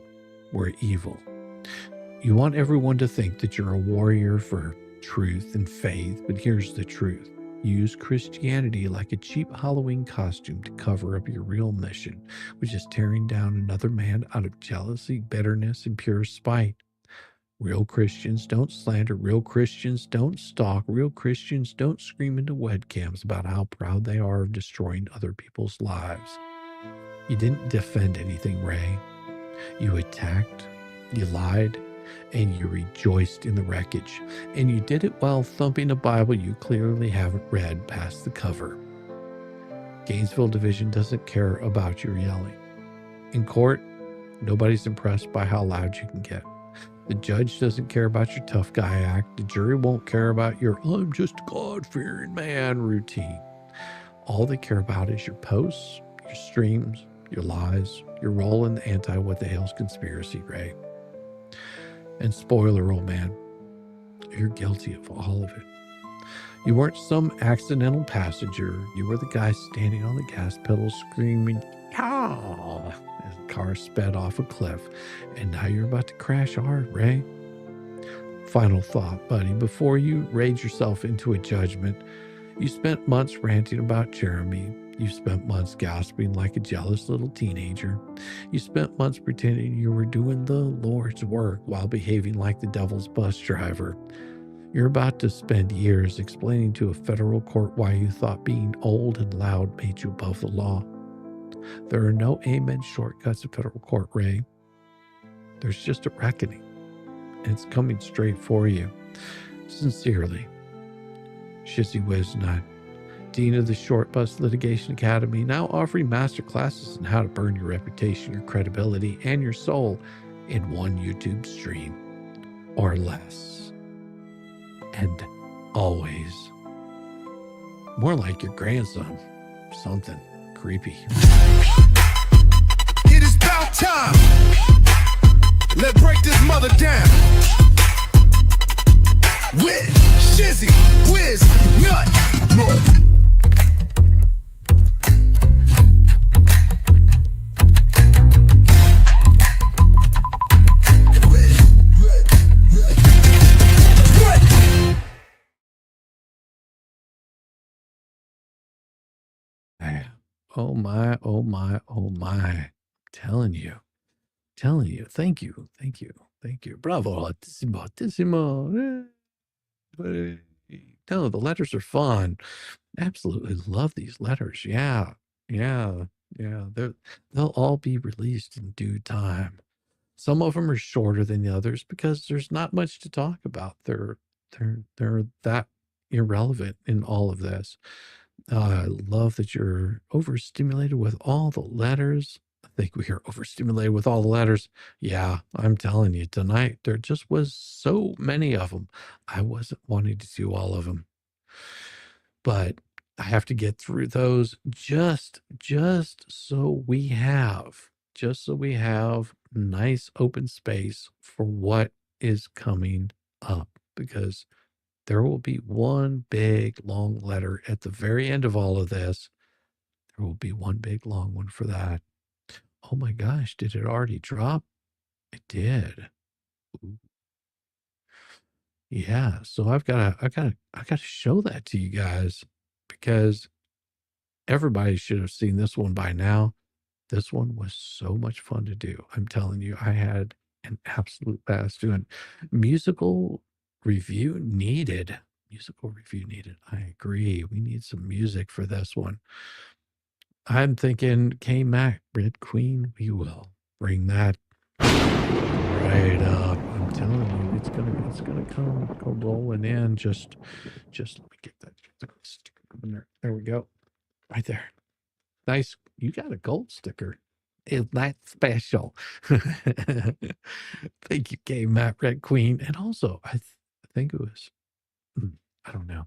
were evil. You want everyone to think that you're a warrior for truth and faith, but here's the truth. You use Christianity like a cheap Halloween costume to cover up your real mission, which is tearing down another man out of jealousy, bitterness, and pure spite. Real Christians don't slander. Real Christians don't stalk. Real Christians don't scream into webcams about how proud they are of destroying other people's lives. You didn't defend anything, Ray. You attacked, you lied, and you rejoiced in the wreckage. And you did it while thumping a Bible you clearly haven't read past the cover. Gainesville Division doesn't care about your yelling. In court, nobody's impressed by how loud you can get. The judge doesn't care about your tough guy act. The jury won't care about your I'm just a God-fearing man routine. All they care about is your posts, your streams, your lies, your role in the Anti-WTH conspiracy, Ray. And spoiler, old man, you're guilty of all of it. You weren't some accidental passenger. You were the guy standing on the gas pedal screaming, "Ah!" as the car sped off a cliff. And now you're about to crash hard, Ray. Final thought, buddy. Before you rage yourself into a judgment, you spent months ranting about Jeremy. You spent months gasping like a jealous little teenager. You spent months pretending you were doing the Lord's work while behaving like the devil's bus driver. You're about to spend years explaining to a federal court why you thought being old and loud made you above the law. There are no amen shortcuts in federal court, Ray. There's just a reckoning, and it's coming straight for you. Sincerely, Keszey Wisnut, Dean of the Short Bus Litigation Academy, now offering master classes on how to burn your reputation, your credibility, and your soul in one YouTube stream or less. And always more like your grandson. Something creepy. It is about time. Let's break this mother down. With Keszey Wisnut. Oh my, oh my, oh my. Telling you. Thank you. Bravo. Altissimo. No, the letters are fun. Absolutely love these letters. Yeah. They'll all be released in due time. Some of them are shorter than the others because there's not much to talk about. They're that irrelevant in all of this. I love that you're overstimulated with all the letters. I think we are overstimulated with all the letters. Yeah, I'm telling you, tonight there just was so many of them. I wasn't wanting to do all of them, but I have to get through those just so we have nice open space for what is coming up, because there will be one big long letter at the very end of all of this. There will be one big long one for that. Oh my gosh, did it already drop? It did. Ooh. Yeah, so I gotta show that to you guys, because everybody should have seen this one by now. This one was so much fun to do. I'm telling you, I had an absolute blast doing musical review needed. I agree. We need some music for this one. I'm thinking K-Mac, Red Queen, we will bring that right up. I'm telling you, it's gonna come rolling in. Just let me get that sticker in there. There we go. Right there. Nice. You got a gold sticker. Isn't that special? Thank you, K-Mac, Red Queen. And also, I think it was, I don't know.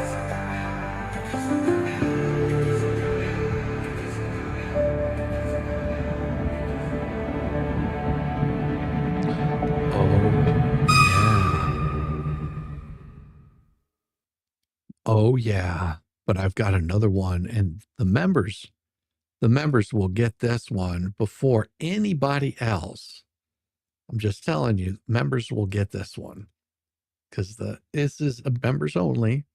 Oh yeah, but I've got another one, and the members will get this one before anybody else. I'm just telling you, members will get this one because this is a members only.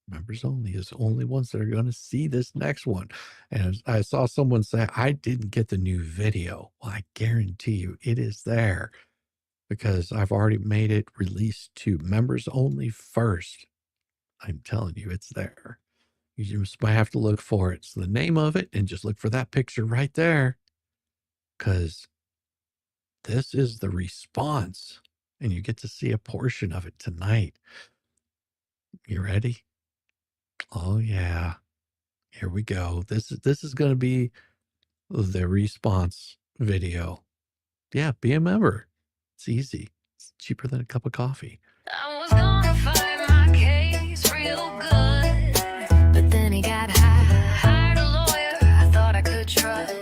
Members only is the only ones that are going to see this next one. And I saw someone say, I didn't get the new video. Well, I guarantee you it is there because I've already made it released to members only first. I'm telling you, it's there. You just might have to look for it. It's the name of it, and just look for that picture right there. Because this is the response and you get to see a portion of it tonight. You ready? Oh yeah. Here we go. This is going to be the response video. Yeah, be a member. It's easy. It's cheaper than a cup of coffee. I was gonna fight my case real good, but then he got high. Hired a lawyer I thought I could trust,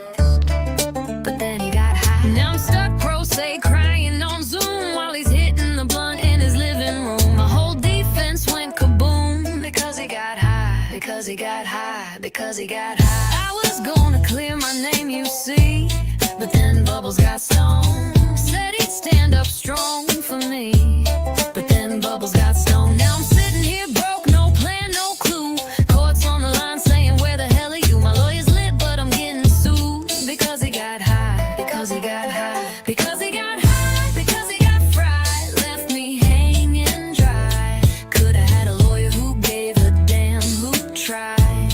but then he got high. Now I'm stuck pro se crying on Zoom while he's hitting the blunt in his living room. My whole defense went kaboom because he got high, because he got high, because he got high. I was gonna clear my name, you see, but then Bubbles got stoned. Said he'd stand up strong for me, but then Bubbles got stoned. Now I'm sitting here broke, no plan, no clue. Court's on the line saying, where the hell are you? My lawyer's lit, but I'm getting sued because he got high, because he got high, because he got high, because he got fried. Left me hanging dry. Coulda had a lawyer who gave a damn, who tried,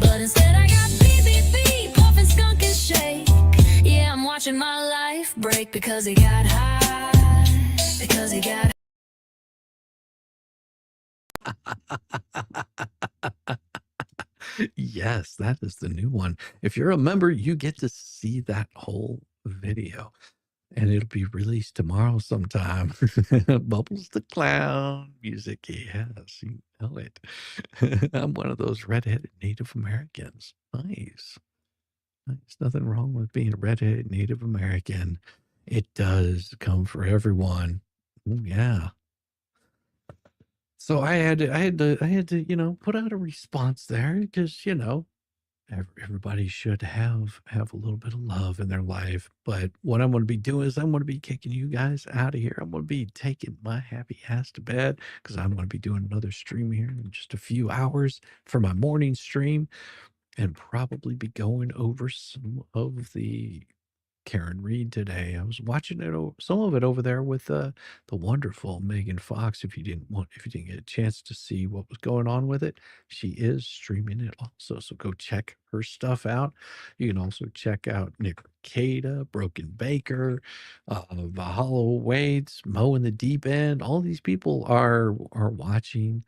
but instead I got BBB, puffin' skunk and shake. Yeah, I'm watching my life break because he got high, because he got Yes, that is the new one. If you're a member, you get to see that whole video, and it'll be released tomorrow sometime. Bubbles the Clown music. Yes, you know it. I'm one of those redheaded Native Americans. Nice. There's nothing wrong with being a redheaded Native American. It does come for everyone. Oh, yeah. So I had to, put out a response there because, everybody should have a little bit of love in their life. But what I'm going to be doing is I'm going to be kicking you guys out of here. I'm going to be taking my happy ass to bed because I'm going to be doing another stream here in just a few hours for my morning stream, and probably be going over some of the Karen Reed today. I was watching some of it over there with the wonderful Megan Fox. If you didn't get a chance to see what was going on with it, she is streaming it also. So go check her stuff out. You can also check out Nick Cada, Broken Baker, Valhalla Waits, Mo in the Deep End. All these people are watching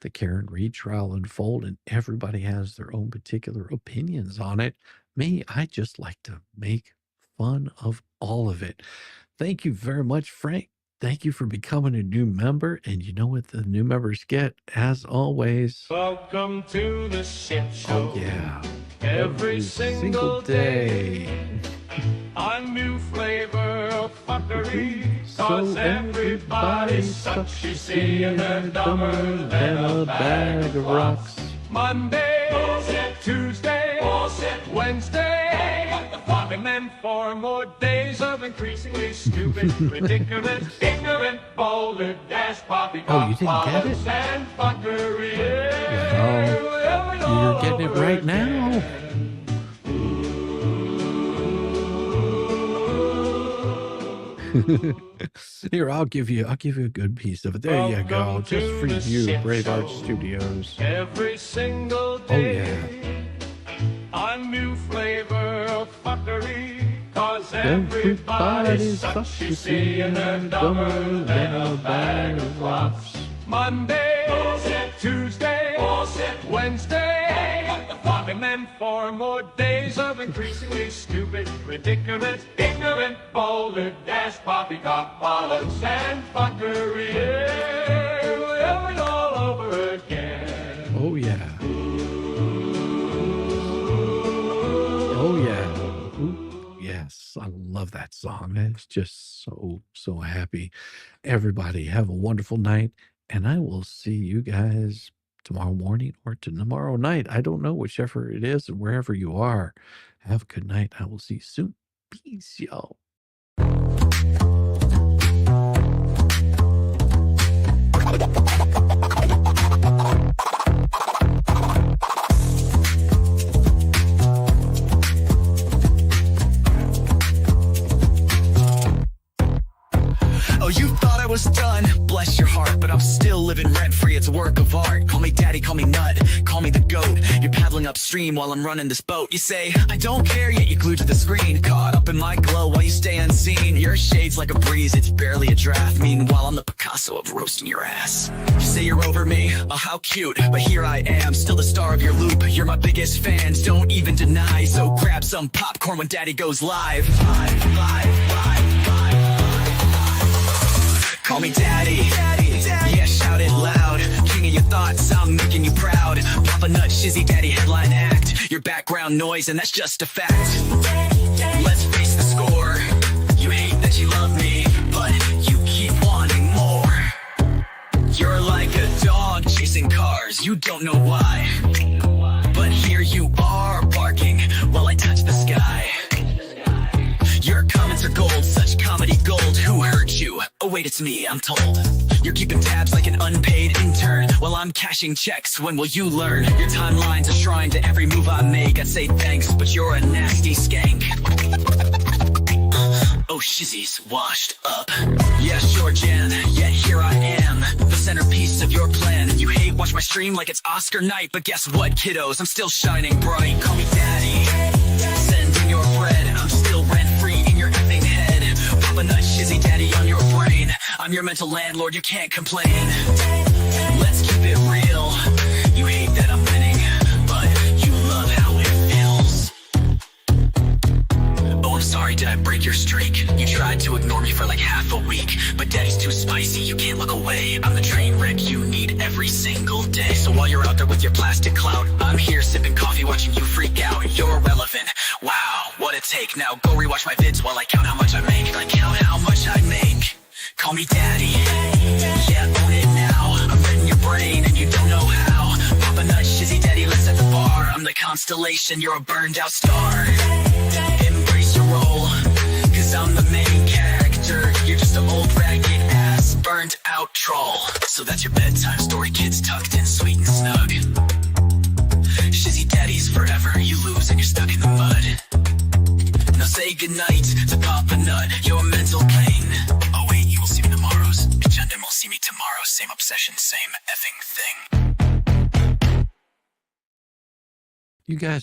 the Karen Reed trial unfold, and everybody has their own particular opinions on it. Me, I just like to make fun of all of it. Thank you very much, Frank. Thank you for becoming a new member. And you know what the new members get, as always? Welcome to the shit show. Oh, yeah. Every single day. A new flavor of fuckery. Cause everybody sucks, you see, and they're dumber than a bag of rocks. Monday, bullshit. Tuesday, bullshit. Wednesday, and then 4 more days of increasingly stupid, ridiculous, ignorant, boulder, dash, poppycock, you didn't get it? and fuckery. Well, you're getting it right now. Here, I'll give you a good piece of it. There you go. Just for you, Brave Art Studios. Every single day. Oh, yeah. A new flavor of fuckery. Cause everybody sucks, you see, and they're dumber than a bag of rocks. Monday, bullshit. Tuesday, bullshit. Wednesday, and then 4 more days of increasingly stupid, ridiculous, ignorant, boulder, dash, poppycock, bollocks, and fuckery. We'll do it all over again. Oh, yeah. Oh, yeah. Ooh, yes, I love that song. It's just so happy. Everybody have a wonderful night, and I will see you guys tomorrow morning or tomorrow night. I don't know, whichever it is and wherever you are. Have a good night. I will see you soon. Peace, y'all. Oh, you thought I was done, bless your heart, but I'm still living rent-free, it's a work of art. Call me daddy, call me nut, call me the goat, you're paddling up stream while I'm running this boat. You say, I don't care, yet you glued to the screen. Caught up in my glow while you stay unseen. Your shade's like a breeze, it's barely a draft. Meanwhile, I'm the Picasso of roasting your ass. You say you're over me, oh how cute. But here I am, still the star of your loop. You're my biggest fans, don't even deny. So grab some popcorn when daddy goes live. Call me daddy, yeah, shout it loud. King of your thoughts, I'm making you proud. Papa Nut, Shizzy Daddy, headline act. Your background noise, and that's just a fact. Let's face the score. You hate that you love me, but you keep wanting more. You're like a dog chasing cars, you don't know why. But here you are, barking while I touch the sky. Your comments are gold, such comedy gold. Who hurt you? Oh wait, it's me, I'm told. You're keeping tabs like an unpaid intern while I'm cashing checks. When will you learn? Your timeline's a shrine to every move I make. I'd say thanks, but you're a nasty skank. Oh, Shizzy's washed up. Yeah, sure, Jan, yet here I am, the centerpiece of your plan. You hate watch my stream like it's Oscar night, but guess what, kiddos? I'm still shining bright. Call me daddy. Send in your bread. I'm still rent-free in your effing head. Papa Nut, Shizzy Daddy on your brain. I'm your mental landlord, you can't complain. Let's keep it real. You hate that I'm winning, but you love how it feels. Oh, I'm sorry, did I break your streak? You tried to ignore me for like half a week, but daddy's too spicy, you can't look away. I'm the train wreck you need every single day. So while you're out there with your plastic clout, I'm here sipping coffee watching you freak out. You're irrelevant, wow, what a take. Now go rewatch my vids while I count how much I make. I count how much I make. Call me daddy, yeah, own it now. I'm reading your brain and you don't know how. Papa Nut, Shizzy Daddy, let's set the bar. I'm the constellation, you're a burned out star. Embrace your role, cause I'm the main character. You're just an old ragged ass, burned out troll. So that's your bedtime story, kids tucked in sweet and snug. Shizzy Daddy's forever, you lose and you're stuck in the mud. Now say goodnight to Papa Nut, your mental pain. Oh wait, you will see me tomorrow's. Agenda will see me tomorrow, same obsession, same effing thing. You guys